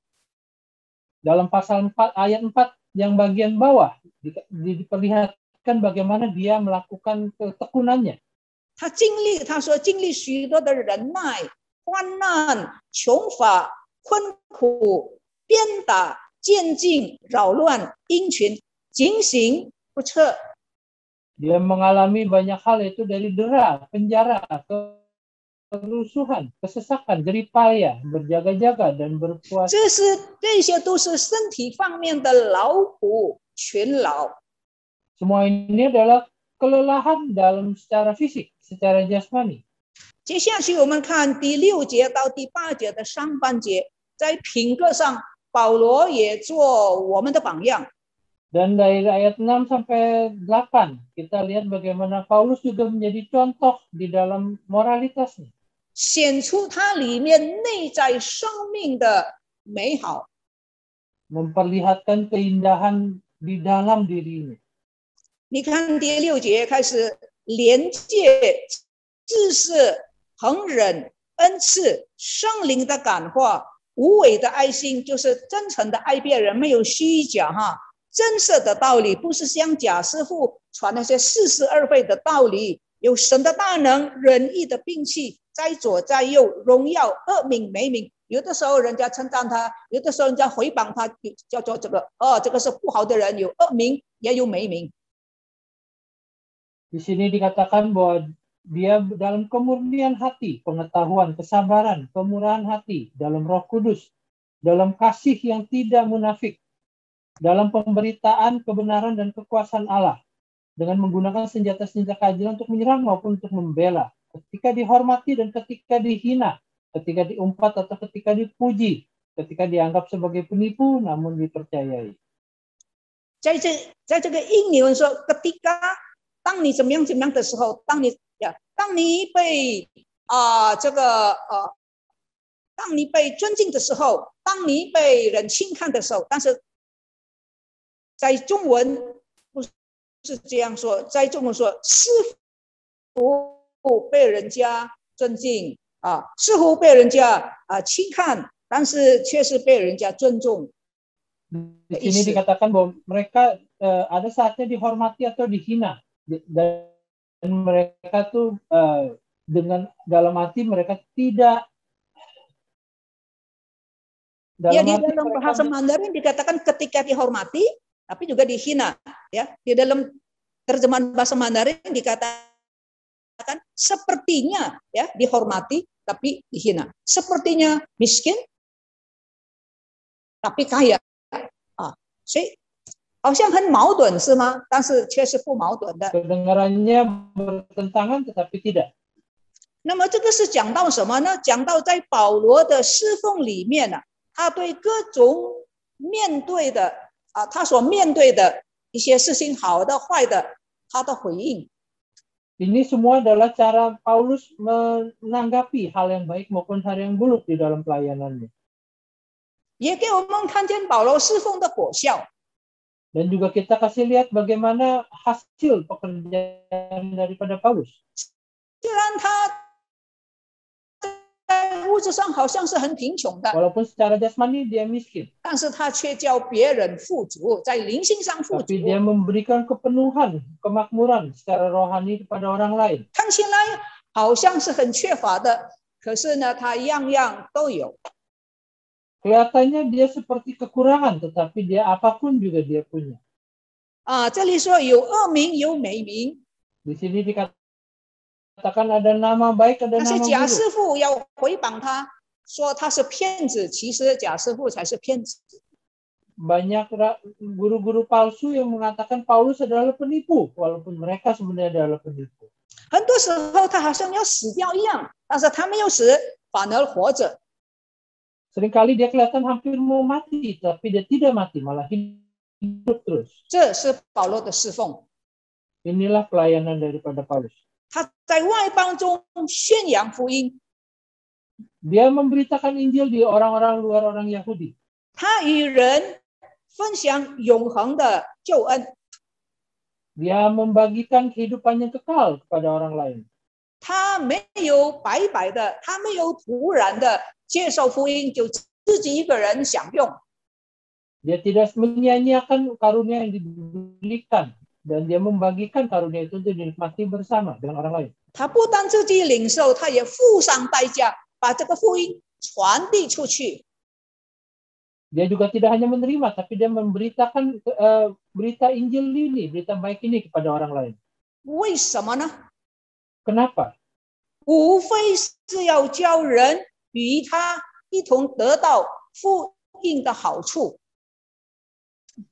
Dalam pasal 4 ayat 4 yang bagian bawah diperlihatkan bagaimana dia melakukan ketekunannya. 他说经历许多的忍耐、患难、穷乏、困苦、鞭打、监禁、扰乱、阴群、警醒不测。 Dia mengalami banyak hal, itu dari dera, penjara, kerusuhan, kesesakan, jeripaya, berjaga-jaga dan berpuasa. 这些都是身体方面的劳苦、勤劳。 Semua ini adalah kelelahan dalam secara fisik, secara jasmani. 接下去我们看第6节到第8节的上半节，在品格上，保罗也做我们的榜样。 Dan dari ayat 6 sampai 8, kita lihat bagaimana Paulus juga menjadi contoh di dalam moralitasnya. 显出他里面内在生命的美好。 Memperlihatkan keindahan di dalam dirinya. 你看第6节开始连接知识、恒忍、恩赐、圣灵的感化、无伪的爱心，就是真诚的爱别人，没有虚假哈。 真实的道理，不是像贾师傅传那些似是而非的道理。有神的大能、仁义的兵器，在左在右，荣耀、恶名、美名。有的时候人家称赞他，有的时候人家诽谤他，叫做这个这个是不好的人，有恶名也有美名。 Di sini dikatakan bahwa dia dalam kemurnian hati, pengetahuan, kesabaran, kemurahan hati, dalam Roh Kudus, dalam kasih yang tidak munafik, dalam pemberitaan kebenaran dan kekuasaan Allah, dengan menggunakan senjata-senjata keadilan untuk menyerang maupun untuk membela, ketika dihormati dan ketika dihina, ketika diumpat atau ketika dipuji, ketika dianggap sebagai penipu namun dipercayai. 在这个印里面说，ketika 当你怎么样的时候，当你被当你被尊敬的时候，当你被人轻看的时候，但是在中文不是这样说，在中文说似乎被人家尊敬似乎被人家轻看，但是却是被人家尊重。 Di sini dikatakan bahwa mereka ada saatnya dihormati atau dihina, dan mereka tuh dengan dalam arti mereka tidak Ya, dalam di arti dalam mereka bahasa Mandarin dikatakan ketika dihormati, tapi juga dihina. Ya, di dalam terjemahan bahasa Mandarin dikatakan sepertinya ya dihormati tapi dihina. Sepertinya miskin tapi kaya. 所以好像很矛盾是吗？但是却是不矛盾的。 kedengarannya bertentangan tetapi tidak. 那么这个是讲到什么呢？讲到在保罗的侍奉里面呢，他对各种面对的他所面对的一些事情，好的、坏的，他的回应。 Ini semua adalah cara Paulus menanggapi hal yang baik maupun hal yang buruk di dalam pelayanannya. 也给我们看见保罗侍奉的果效。 Dan juga kita kasih lihat bagaimana hasil pekerjaan daripada Paulus. 虽然他在物质上好像是很贫穷的， Walaupun secara jasmani dia miskin, 但是他却叫别人富足，在灵性上富足。 tapi dia memberikan kepenuhan, kemakmuran secara rohani kepada orang lain. 看起来好像是很缺乏的，可是呢，他样样都有。 Kelihatannya dia seperti kekurangan, tetapi dia apapun juga dia punya. 这里说有恶名有美名， Di sini dikatakan ada nama baik, ada 那些 nama 假 buruk. 师傅要回绑他，说他是骗子，其实假师傅才是骗子。 Banyak guru-guru palsu yang mengatakan Paulus adalah penipu, walaupun mereka sebenarnya adalah penipu. 很多时候他好像要死掉一样，但是他没有死，反而活着。 Seringkali dia kelihatan hampir mau mati, tapi dia tidak mati, malah hidup terus. 这是保罗的侍奉。 Inilah pelayanan daripada Paulus. 他在外邦中宣扬福音， Dia memberitakan Injil di orang-orang luar orang Yahudi. 他与人分享永恒的救恩， Dia membagikan kehidupan yang kekal kepada orang lain. 他没有白白的，他没有突然的接受福音就自己一个人享用， Dia tidak menyia-nyiakan karunia yang diberikan, dan dia membagikan karunia itu untuk dinikmati bersama dengan orang lain. 他不但自己领受，他也付上代价，把这个福音传递出去。 Dia juga tidak hanya menerima, tapi dia memberitakan berita Injil ini, berita baik ini kepada orang lain. 为什么呢？ Kenapa? 无非是要教人与他一同得到福音的好处。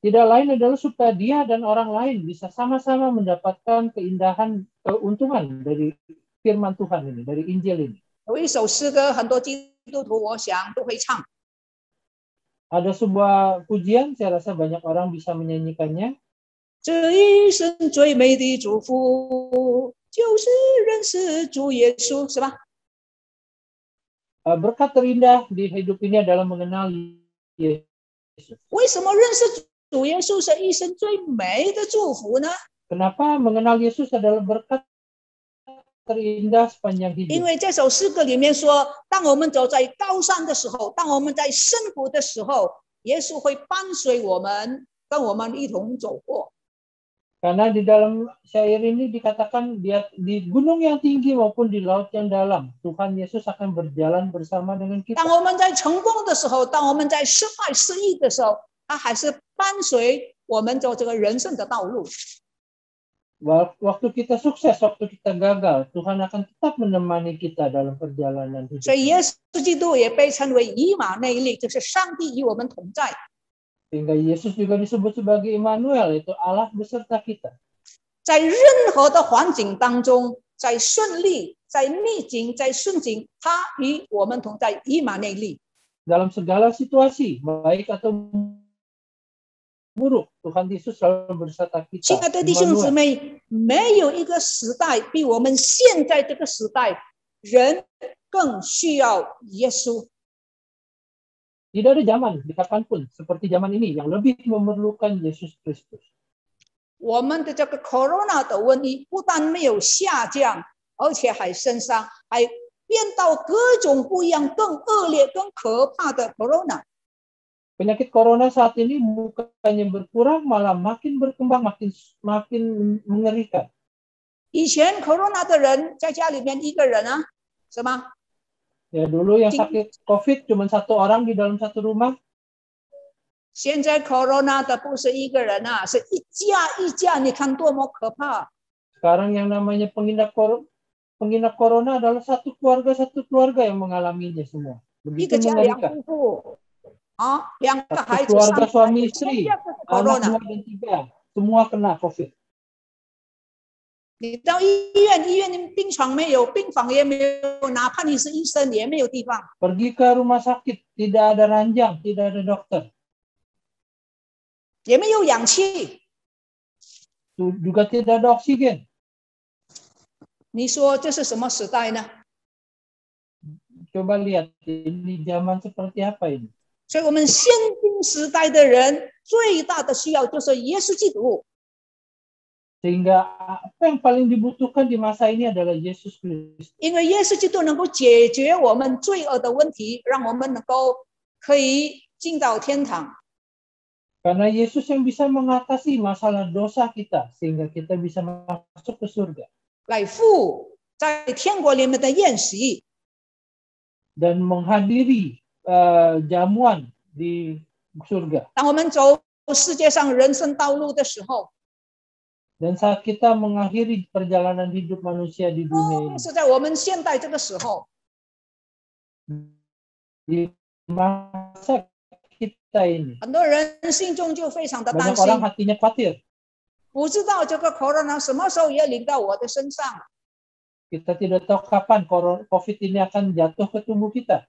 Tidak lain adalah supaya dia dan orang lain bisa sama-sama mendapatkan keindahan, keuntungan dari firman Tuhan ini, dari Injil ini. 有一首诗歌，很多基督徒我想都会唱。 Ada sebuah pujian, saya rasa banyak orang bisa menyanyikannya. 这一生最美的祝福，就是认识主耶稣，是吧？ Berkat terindah di hidup ini adalah mengenal Yesus. 为什么认识主耶稣是一生最美的祝福呢？ Kenapa mengenal Yesus adalah berkat terindah sepanjang 因 hidup? 为这首诗歌里面说，当我们走在高山的时候，当我们在深谷的时候，耶稣会伴随我们，跟我们一同走过。 Karena di dalam syair ini dikatakan dia di gunung yang tinggi maupun di laut yang dalam, Tuhan Yesus akan berjalan bersama dengan kita. 当我们在成功的时候，当我们在失败失意的时候，他还是伴随我们走这个人生的道路。 Waktu kita sukses, waktu kita gagal, Tuhan akan tetap menemani kita dalam perjalanan hidup. 所以耶稣基督也被称为以马内利，就是上帝与我们同在。 Sehingga Yesus juga disebut sebagai Immanuel, yaitu Allah beserta kita. 在任何的环境当中，在顺利、在逆境、在顺境，他与我们同在，以马内利。 Dalam segala situasi, baik atau buruk, Tuhan Yesus selalu beserta 亲 kita. 爱的弟兄姊 Immanuel. 妹，没有一个时代比我们现在这个时代人更需要耶稣。 Tidak ada zaman di kapanpun seperti zaman ini yang lebih memerlukan Yesus Kristus. 我们的这个 corona 的瘟疫不但没有下降，而且还升上，还变到各种不一样、更恶劣、更可怕的 corona。 Penyakit corona saat ini bukannya berkurang, malah makin berkembang, makin mengerikan. 以前 corona 的人在家里面一个人啊，是吗？ Ya dulu yang sakit COVID cuma satu orang di dalam satu rumah. 现在 corona 的不是一个人啊，是一家一家，你看多么可怕！ Sekarang yang namanya penginap corona adalah satu keluarga yang mengalaminya semua. 一 Begitu 个家两 mengerikan. 夫妇啊，两个 Satu 孩子， keluarga 三个孩 suami 子， istri, 全家都是 anak corona。 2 dan 3, semua kena COVID. 你到医院，医院的病床没有，病房也没有，哪怕你是医生也没有地方。 Pergi ke rumah sakit, tidak ada ranjang, tidak ada dokter. 也没有氧气， Juga tidak ada oksigen. 你说这是什么时代呢？ Coba lihat, ini zaman seperti apa ini? 所以我们现今时代的人最大的需要就是耶稣基督。 Sehingga apa yang paling dibutuhkan di masa ini adalah Yesus Kristus. 因为耶稣基督能够解决我们罪恶的问题，让我们能够可以进到天堂。 Karena Yesus yang bisa mengatasi masalah dosa kita, sehingga kita bisa masuk ke surga. 来赴在天国里面的宴席， Dan menghadiri jamuan di surga. 当我们走世界上人生道路的时候， Dan saat kita mengakhiri perjalanan hidup manusia di dunia ini, 是在我们现代这个时候， di masa kita ini, 很多人心中就非常的担 banyak 心， orang hatinya khawatir. 不知道这个 corona 什么时候也临到我的身上。 Kita tidak tahu kapan COVID ini akan jatuh ke tubuh kita.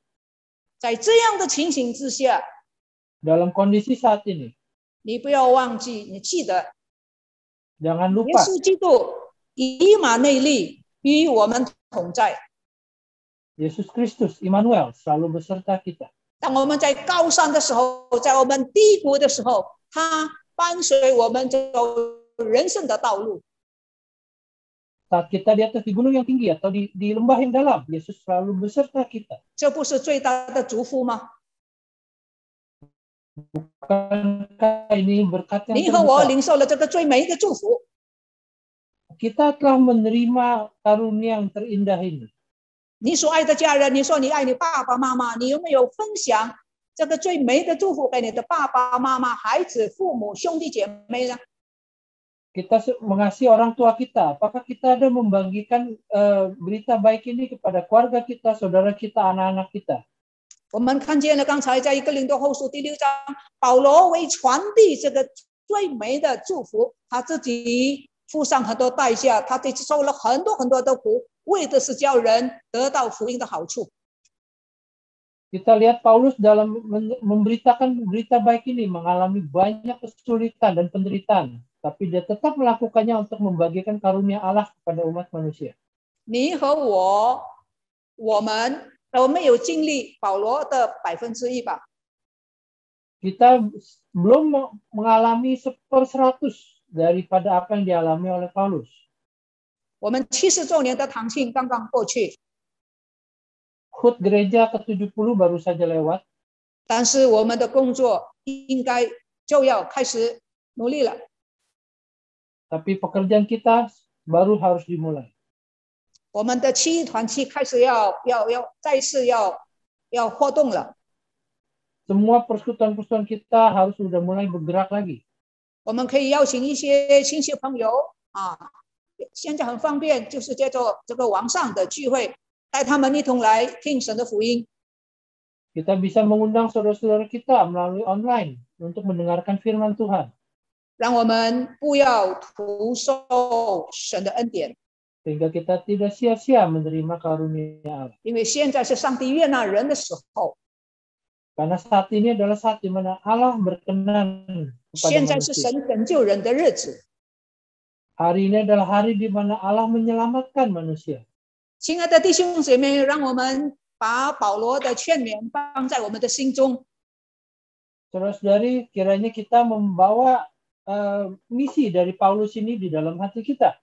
在这样的情形之下， Dalam kondisi saat ini, 你不要忘记，你记得 jangan 耶 lupa 稣基督以马内利与我们同在。 Yesus Kristus, Immanuel, selalu beserta kita. 当我们在高山的时候，在我们低谷的时候，他伴随我们走人生的道路。 Saat kita di atas di gunung yang tinggi atau di lembah yang dalam, Yesus selalu beserta kita. 这不是最大的祝福吗？ Bukankah ini berkat yang 你和我 terbesar? 领受了这个最美的祝福， Kita telah menerima karunia yang terindah ini. 你所爱的家人，你说你爱你爸爸妈妈，你有没有分享这个最美的祝福给你的爸爸妈妈、孩子、父母、兄弟姐妹呢？ Kita mengasihi orang tua kita. Apakah kita ada membagikan berita baik ini kepada keluarga kita, saudara kita, anak-anak kita? 我们看见了，刚才在哥林多后书第6章，保罗为传递这个最美的祝福，他自己付上很多代价，他自己受了很多很多的苦，为的是叫人得到福音的好处。 Kita lihat Paulus dalam memberitakan berita baik ini mengalami banyak kesulitan dan penderitaan, tapi dia tetap melakukannya untuk membagikan karunia Allah kepada umat manusia. 你和我们都没有经历保罗的1%吧？ Kita belum mengalami 1/100 daripada apa yang dialami oleh Paulus. 我们70周年的堂庆刚刚过去， HUT gereja ke-70 baru saja lewat, 但是我们的工作应该就要开始努力了。 tapi pekerjaan kita baru harus dimulai. 我们的7团契开始要再次要活动了。 Semua persekutuan-persekutuan kita harus sudah mulai bergerak lagi. 我们可以邀请一些亲戚朋友啊，现在很方便，就是叫做这个网上的聚会，带他们一同来听神的福音。 Kita bisa mengundang saudara-saudara kita melalui online untuk mendengarkan firman Tuhan. 让我们不要徒受神的恩典， Sehingga kita tidak sia-sia menerima karunia Allah. 因为现在是上帝悦纳人的时候， Karena saat ini adalah saat di mana Allah berkenan kepada 现在是 manusia. 神拯救人的日子。 Hari ini adalah hari di mana Allah menyelamatkan manusia. 亲爱的弟兄姐妹，让我们把保罗的劝勉放在我们的心中。 Saudara-saudari, kiranya kita membawa misi dari Paulus ini di dalam hati kita.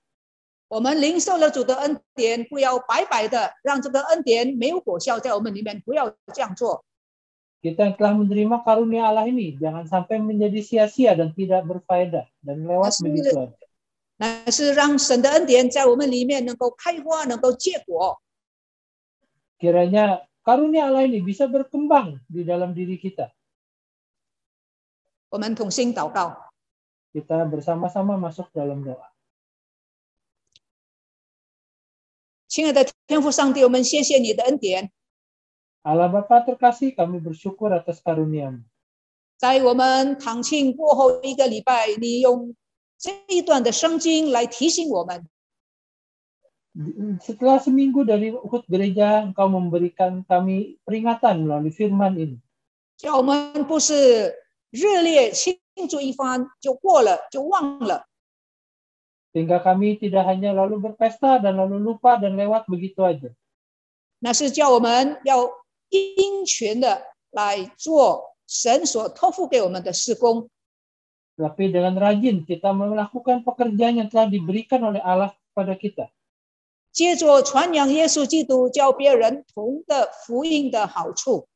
我们领受了主的恩典，不要白白的让这个恩典没有果效在我们里面，不要这样做。 Kita yang telah menerima karunia Allah ini jangan sampai menjadi sia-sia dan tidak berfaedah dan lewat begitu aja. 乃是让神的恩典在我们里面能够开花，能够结果。 Kiranya karunia Allah ini bisa berkembang di dalam diri kita. 我们同心祷告。 Kita bersama-sama masuk dalam doa. 亲爱的天父上帝，我们谢谢你的恩典， Allah Bapa terkasih, kami bersyukur atas karunia-Mu. 在我们堂庆过后1个礼拜，你用这一段的圣经来提醒我们， Setelah seminggu dari hut gereja, Engkau memberikan kami peringatan melalui firman ini. 叫我们不是热烈庆祝一番就过了就忘了， Sehingga kami tidak hanya lalu berpesta dan lalu lupa dan lewat begitu aja. 那是叫我们要殷勤的来做神所托付给我们的事工， Tapi dengan rajin kita melakukan pekerjaan yang telah diberikan oleh Allah kepada kita. 接着传扬耶稣基督，叫别人同的福音的好处。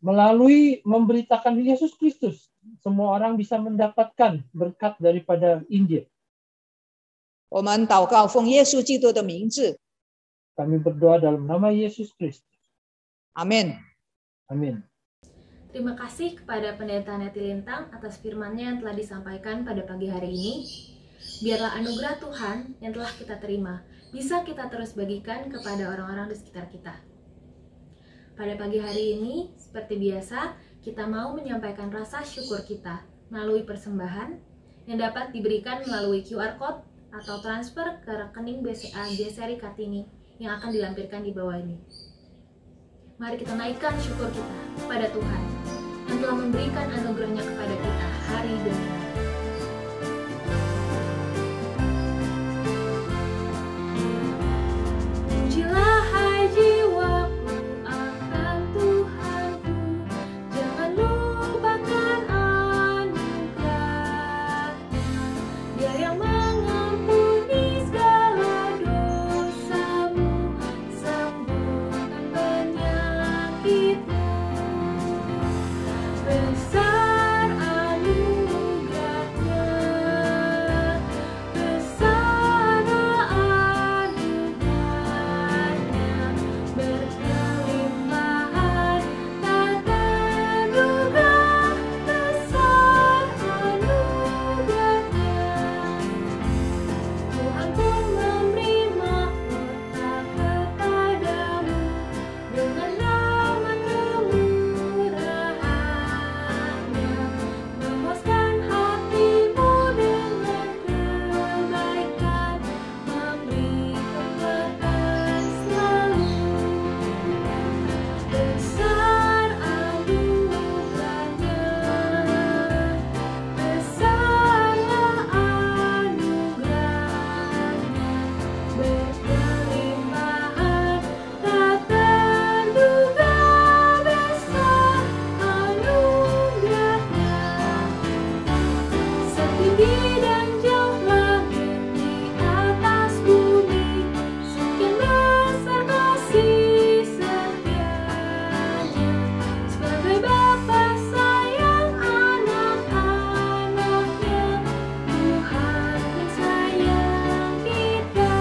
Melalui memberitakan Yesus Kristus, semua orang bisa mendapatkan berkat daripada Injil. 我们祷告，奉耶稣基督的名字， Kami berdoa dalam nama Yesus Kristus. 阿门。 Amin. Terima kasih kepada Pendeta Neti Lintang atas firman-Nya yang telah disampaikan pada pagi hari ini. Biarlah anugerah Tuhan yang telah kita terima bisa kita terus bagikan kepada orang-orang di sekitar kita. Pada pagi hari ini, seperti biasa, kita mau menyampaikan rasa syukur kita melalui persembahan yang dapat diberikan melalui QR Code atau transfer ke rekening BCA Geseri Kartini yang akan dilampirkan di bawah ini. Mari kita naikkan syukur kita kepada Tuhan yang telah memberikan anugerah-Nya kepada kita hari demi hari. Pujilah hai jiwaku akan Tuhanku, jangan lupakan anugerah-Nya. Dia yang mengampuni segala dosamu, sembuhkan penyakitmu. Besar anugerah-Nya, besar anugerah-Nya, berkelimpahan tak terduga. Besar anugerah-Nya, Tuhan pun memberi mahkota kepadamu dengan rahmat kemurahan-Nya, memuaskan hatimu dengan kebaikan, memberi kekuatan selalu. Besar anugerah-Nya, besarlah anugerah-Nya, berkelimpahan tak terduga. Besar anugerah-Nya, setinggi dan jauh langit di atas bumi, sekian besar kasih setia-Nya. Sebagai Bapa sayang anak-anak-Nya, Tuhan sayang kita.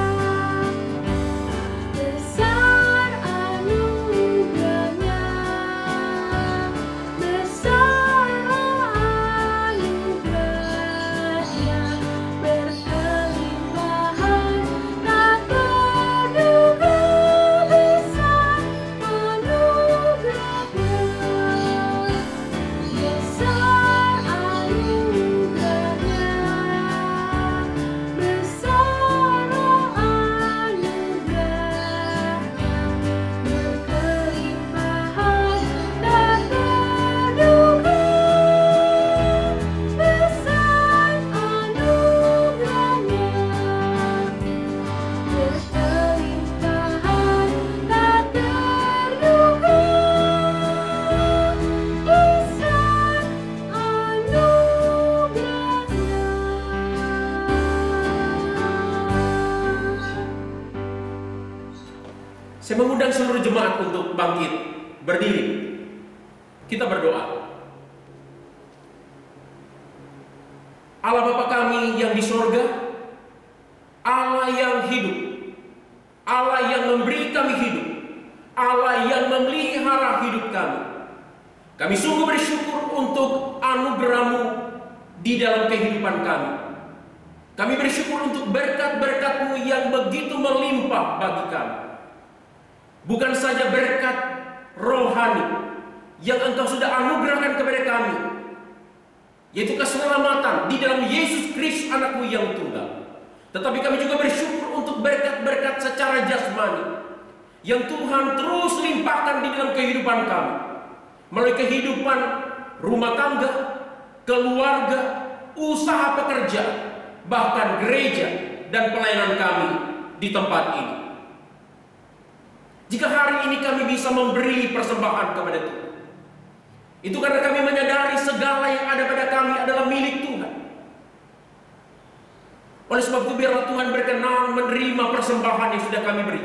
Besar anugerah-Nya, besarlah anugerah-Nya, berkelimpahan tak terduga. Besar anugerah-Nya, besar anugerah-Nya, besarlah anugerah-Nya, berkelimpahan tak terduga. Besar anugerah-Nya, berkelimpahan tak terduga. Besar anugerah-Nya. Saya mengundang seluruh jemaat untuk bangkit, berdiri. Kita berdoa. Allah Bapa kami yang di sorga, Allah yang hidup, Allah yang memberi kami hidup, Allah yang memelihara hidup kami. Kami sungguh bersyukur untuk anugerah-Mu di dalam kehidupan kami. Kami bersyukur untuk berkat-berkat-Mu yang begitu melimpah bagi kami. Bukan saja berkat rohani yang Engkau sudah anugerahkan kepada kami, yaitu keselamatan di dalam Yesus Kristus anak-Mu yang tunggal. Tetapi kami juga bersyukur untuk berkat-berkat secara jasmani yang Tuhan terus limpahkan di dalam kehidupan kami, melalui kehidupan rumah tangga, keluarga, usaha pekerjaan, bahkan gereja dan pelayanan kami di tempat ini. Jika hari ini kami bisa memberi persembahan kepada Tuhan, itu karena kami menyadari segala yang ada pada kami adalah milik Tuhan. Oleh sebab itu biarlah Tuhan berkenan menerima persembahan yang sudah kami beri.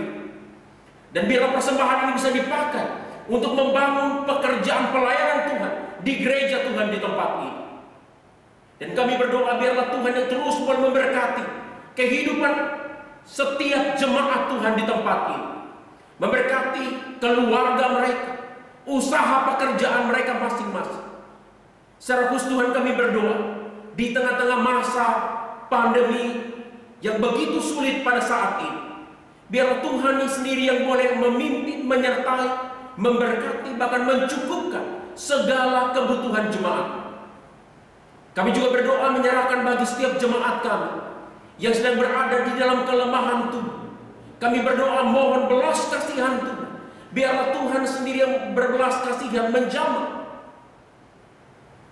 Dan biarlah persembahan ini bisa dipakai untuk membangun pekerjaan pelayanan Tuhan di gereja Tuhan di tempat ini. Dan kami berdoa biarlah Tuhan yang terus memberkati kehidupan setiap jemaat Tuhan di tempat ini. Memberkati keluarga mereka, usaha pekerjaan mereka masing-masing. Secara khusus Tuhan kami berdoa di tengah-tengah masa pandemi yang begitu sulit pada saat ini, biarlah Tuhan sendiri yang boleh memimpin, menyertai, memberkati, bahkan mencukupkan segala kebutuhan jemaat. Kami juga berdoa menyerahkan bagi setiap jemaat kami yang sedang berada di dalam kelemahan tubuh. Kami berdoa mohon belas kasihan Tuhan. Biarlah Tuhan sendiri yang berbelas kasihan menjamah.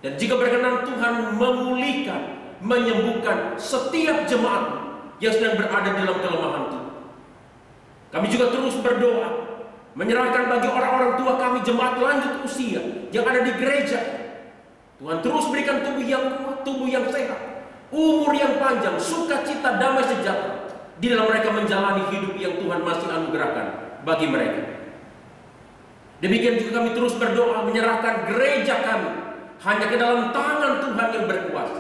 Dan jika berkenan Tuhan memulihkan, menyembuhkan setiap jemaat yang sedang berada dalam kelemahan tubuh. Kami juga terus berdoa menyerahkan bagi orang-orang tua kami, jemaat lanjut usia yang ada di gereja. Tuhan terus berikan tubuh yang kuat, tubuh yang sehat, umur yang panjang, sukacita, damai sejahtera di dalam mereka menjalani hidup yang Tuhan masih anugerahkan bagi mereka. Demikian juga kami terus berdoa menyerahkan gereja kami hanya ke dalam tangan Tuhan yang berkuasa.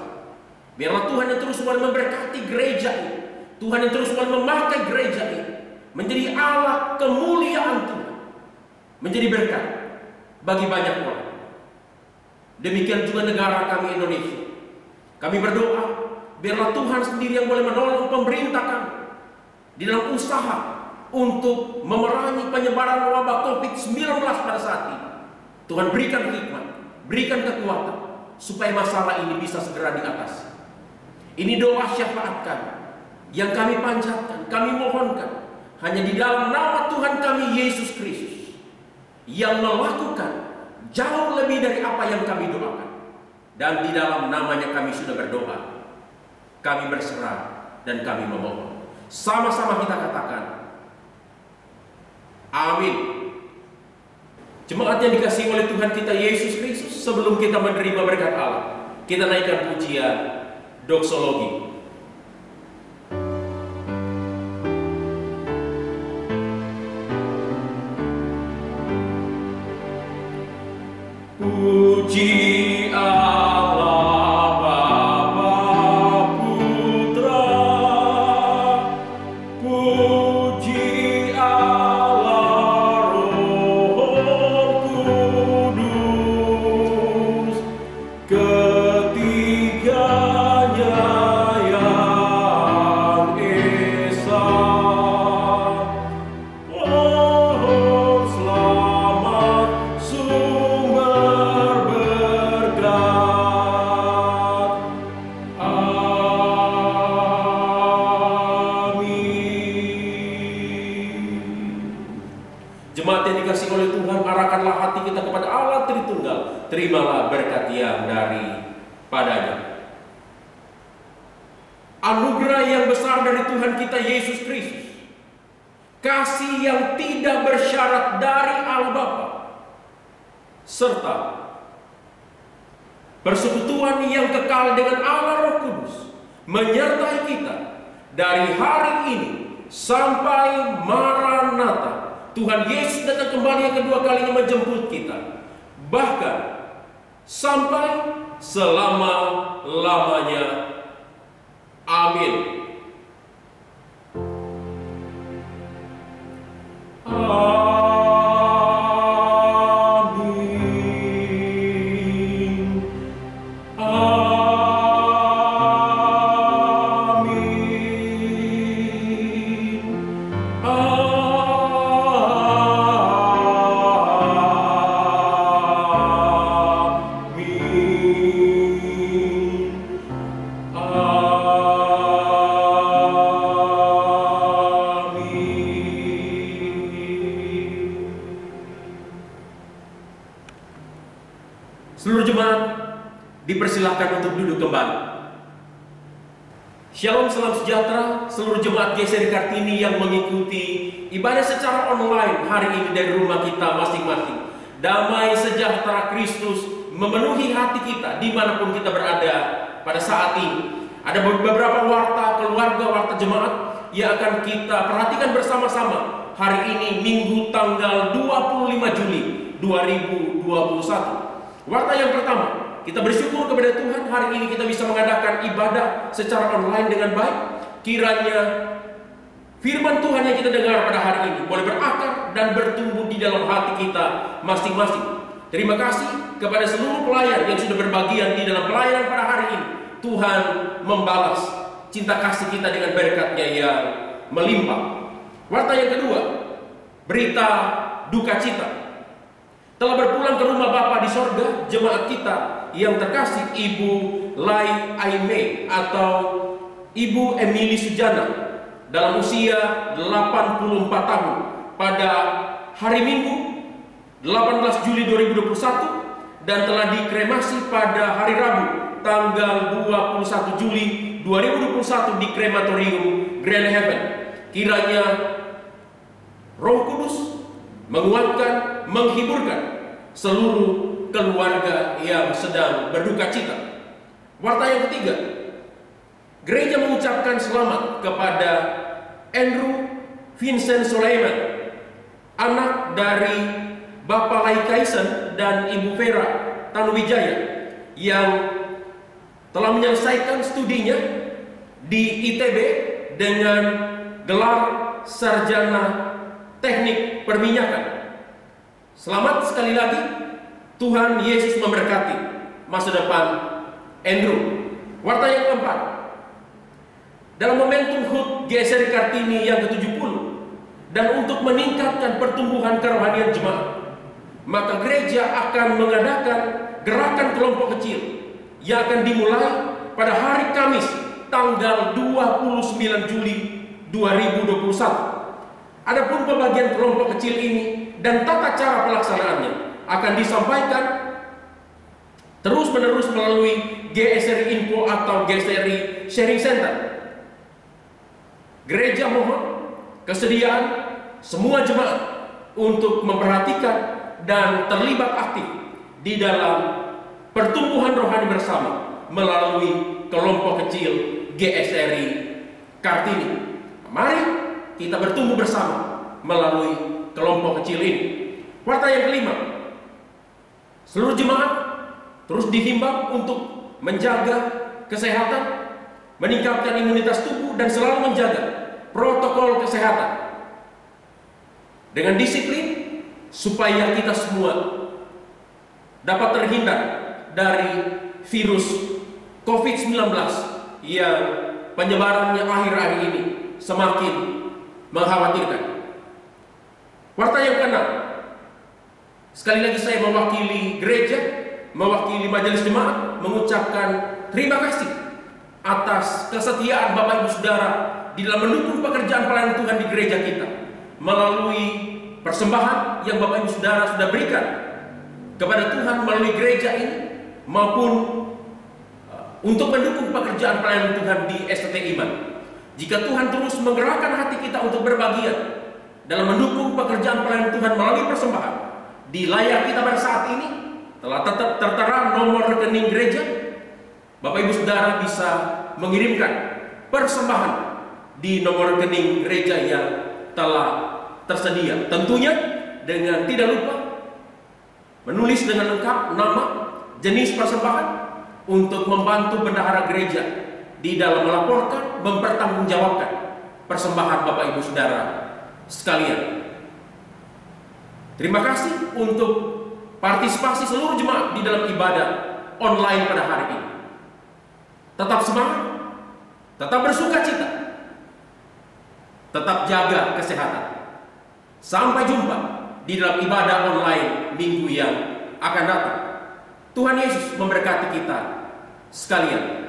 Biarlah Tuhan yang terus boleh memberkati gereja ini, Tuhan yang terus boleh memakai gereja ini menjadi alat kemuliaan Tuhan, menjadi berkat bagi banyak orang. Demikian juga negara kami Indonesia. Kami berdoa biarlah Tuhan sendiri yang boleh menolong pemerintah kami di dalam usaha untuk memerangi penyebaran wabah COVID-19 pada saat ini. Tuhan berikan hikmat, berikan kekuatan supaya masalah ini bisa segera diatasi. Ini doa syafaat kami yang kami panjatkan, kami mohonkan hanya di dalam nama Tuhan kami Yesus Kristus yang melakukan jauh lebih dari apa yang kami doakan. Dan di dalam namanya kami sudah berdoa, kami berserah dan kami memohon. Sama-sama kita katakan amin. Jemaat yang dikasihi oleh Tuhan kita Yesus Kristus, sebelum kita menerima berkat Allah, kita naikkan pujian doksologi. Puji Allah Bapa Putra, puji Allah Roh Kudus, ketiganya yang esa. Pohon selamat sumber berkat. Amin. Jemaat yang dikasihi oleh Tuhan, arahkanlah hati kita kepada Allah Tritunggal. Terimalah berkat yang daripadanya. Anugerah yang besar dari Tuhan kita Yesus Kristus, kasih yang tidak bersyarat dari Allah Bapa, serta persekutuan yang kekal dengan Allah Roh Kudus menyertai kita dari hari ini sampai Maranatha. Tuhan Yesus datang kembali yang kedua kalinya menjemput kita, bahkan sampai selama-lamanya. Amin. Seluruh jemaat dipersilahkan untuk duduk kembali. Shalom, salam sejahtera seluruh jemaat GSRI Kartini yang mengikuti ibadah secara online hari ini dari rumah kita masing-masing. Damai sejahtera Kristus memenuhi hati kita dimanapun kita berada pada saat ini. Ada beberapa warta keluarga, warta jemaat yang akan kita perhatikan bersama-sama hari ini, Minggu tanggal 25 Juli 2021. Warta yang pertama, kita bersyukur kepada Tuhan hari ini kita bisa mengadakan ibadah secara online dengan baik. Kiranya firman Tuhan yang kita dengar pada hari ini boleh berakar dan bertumbuh di dalam hati kita masing-masing. Terima kasih kepada seluruh pelayan yang sudah berbagian di dalam pelayanan pada hari ini. Tuhan membalas cinta kasih kita dengan berkat-Nya yang melimpah. Warta yang kedua, berita duka cita. Telah berpulang ke rumah Bapa di sorga jemaat kita yang terkasih Ibu Lai Aime atau Ibu Emily Sujana dalam usia 84 tahun pada hari Minggu 18 Juli 2021 dan telah dikremasi pada hari Rabu tanggal 21 Juli 2021 di krematorium Grand Heaven. Kiranya Roh Kudus menguatkan, menghiburkan seluruh keluarga yang sedang berduka cita. Warta yang ketiga, gereja mengucapkan selamat kepada Andrew Vincent Sulaiman, anak dari Bapak Lai Kaisen dan Ibu Vera Tanuwijaya yang telah menyelesaikan studinya di ITB dengan gelar sarjana teknik perminyakan. Selamat sekali lagi, Tuhan Yesus memberkati masa depan Andrew. Warta yang keempat, dalam momentum HUT GSRI Kartini yang ke-70 dan untuk meningkatkan pertumbuhan kerohanian jemaat, maka gereja akan mengadakan gerakan kelompok kecil yang akan dimulai pada hari Kamis tanggal 29 Juli 2021. Adapun pembagian kelompok kecil ini dan tata cara pelaksanaannya akan disampaikan terus-menerus melalui GSRI Info atau GSRI Sharing Center. Gereja mohon kesediaan semua jemaat untuk memperhatikan dan terlibat aktif di dalam pertumbuhan rohani bersama melalui kelompok kecil GSRI Kartini. Mari kita bertumbuh bersama melalui kelompok kecil ini. Warta yang kelima, seluruh jemaat terus dihimbau untuk menjaga kesehatan, meningkatkan imunitas tubuh dan selalu menjaga protokol kesehatan dengan disiplin supaya kita semua dapat terhindar dari virus COVID-19 yang penyebarannya akhir-akhir ini semakin mengkhawatirkan. Warta yang keenam, sekali lagi saya mewakili gereja, mewakili majelis jemaat mengucapkan terima kasih atas kesetiaan Bapak Ibu Saudara di dalam mendukung pekerjaan pelayanan Tuhan di gereja kita melalui persembahan yang Bapak Ibu Saudara sudah berikan kepada Tuhan melalui gereja ini maupun untuk mendukung pekerjaan pelayanan Tuhan di STT Iman. Jika Tuhan terus menggerakkan hati kita untuk berbagian dalam mendukung pekerjaan pelayanan Tuhan melalui persembahan, di layar kita pada saat ini telah tertera nomor rekening gereja. Bapak Ibu Saudara bisa mengirimkan persembahan di nomor rekening gereja yang telah tersedia. Tentunya dengan tidak lupa menulis dengan lengkap nama, jenis persembahan untuk membantu bendahara gereja di dalam melaporkan, mempertanggungjawabkan persembahan Bapak Ibu Saudara sekalian. Terima kasih untuk partisipasi seluruh jemaat di dalam ibadah online pada hari ini. Tetap semangat, tetap bersuka cita, tetap jaga kesehatan. Sampai jumpa di dalam ibadah online minggu yang akan datang. Tuhan Yesus memberkati kita sekalian.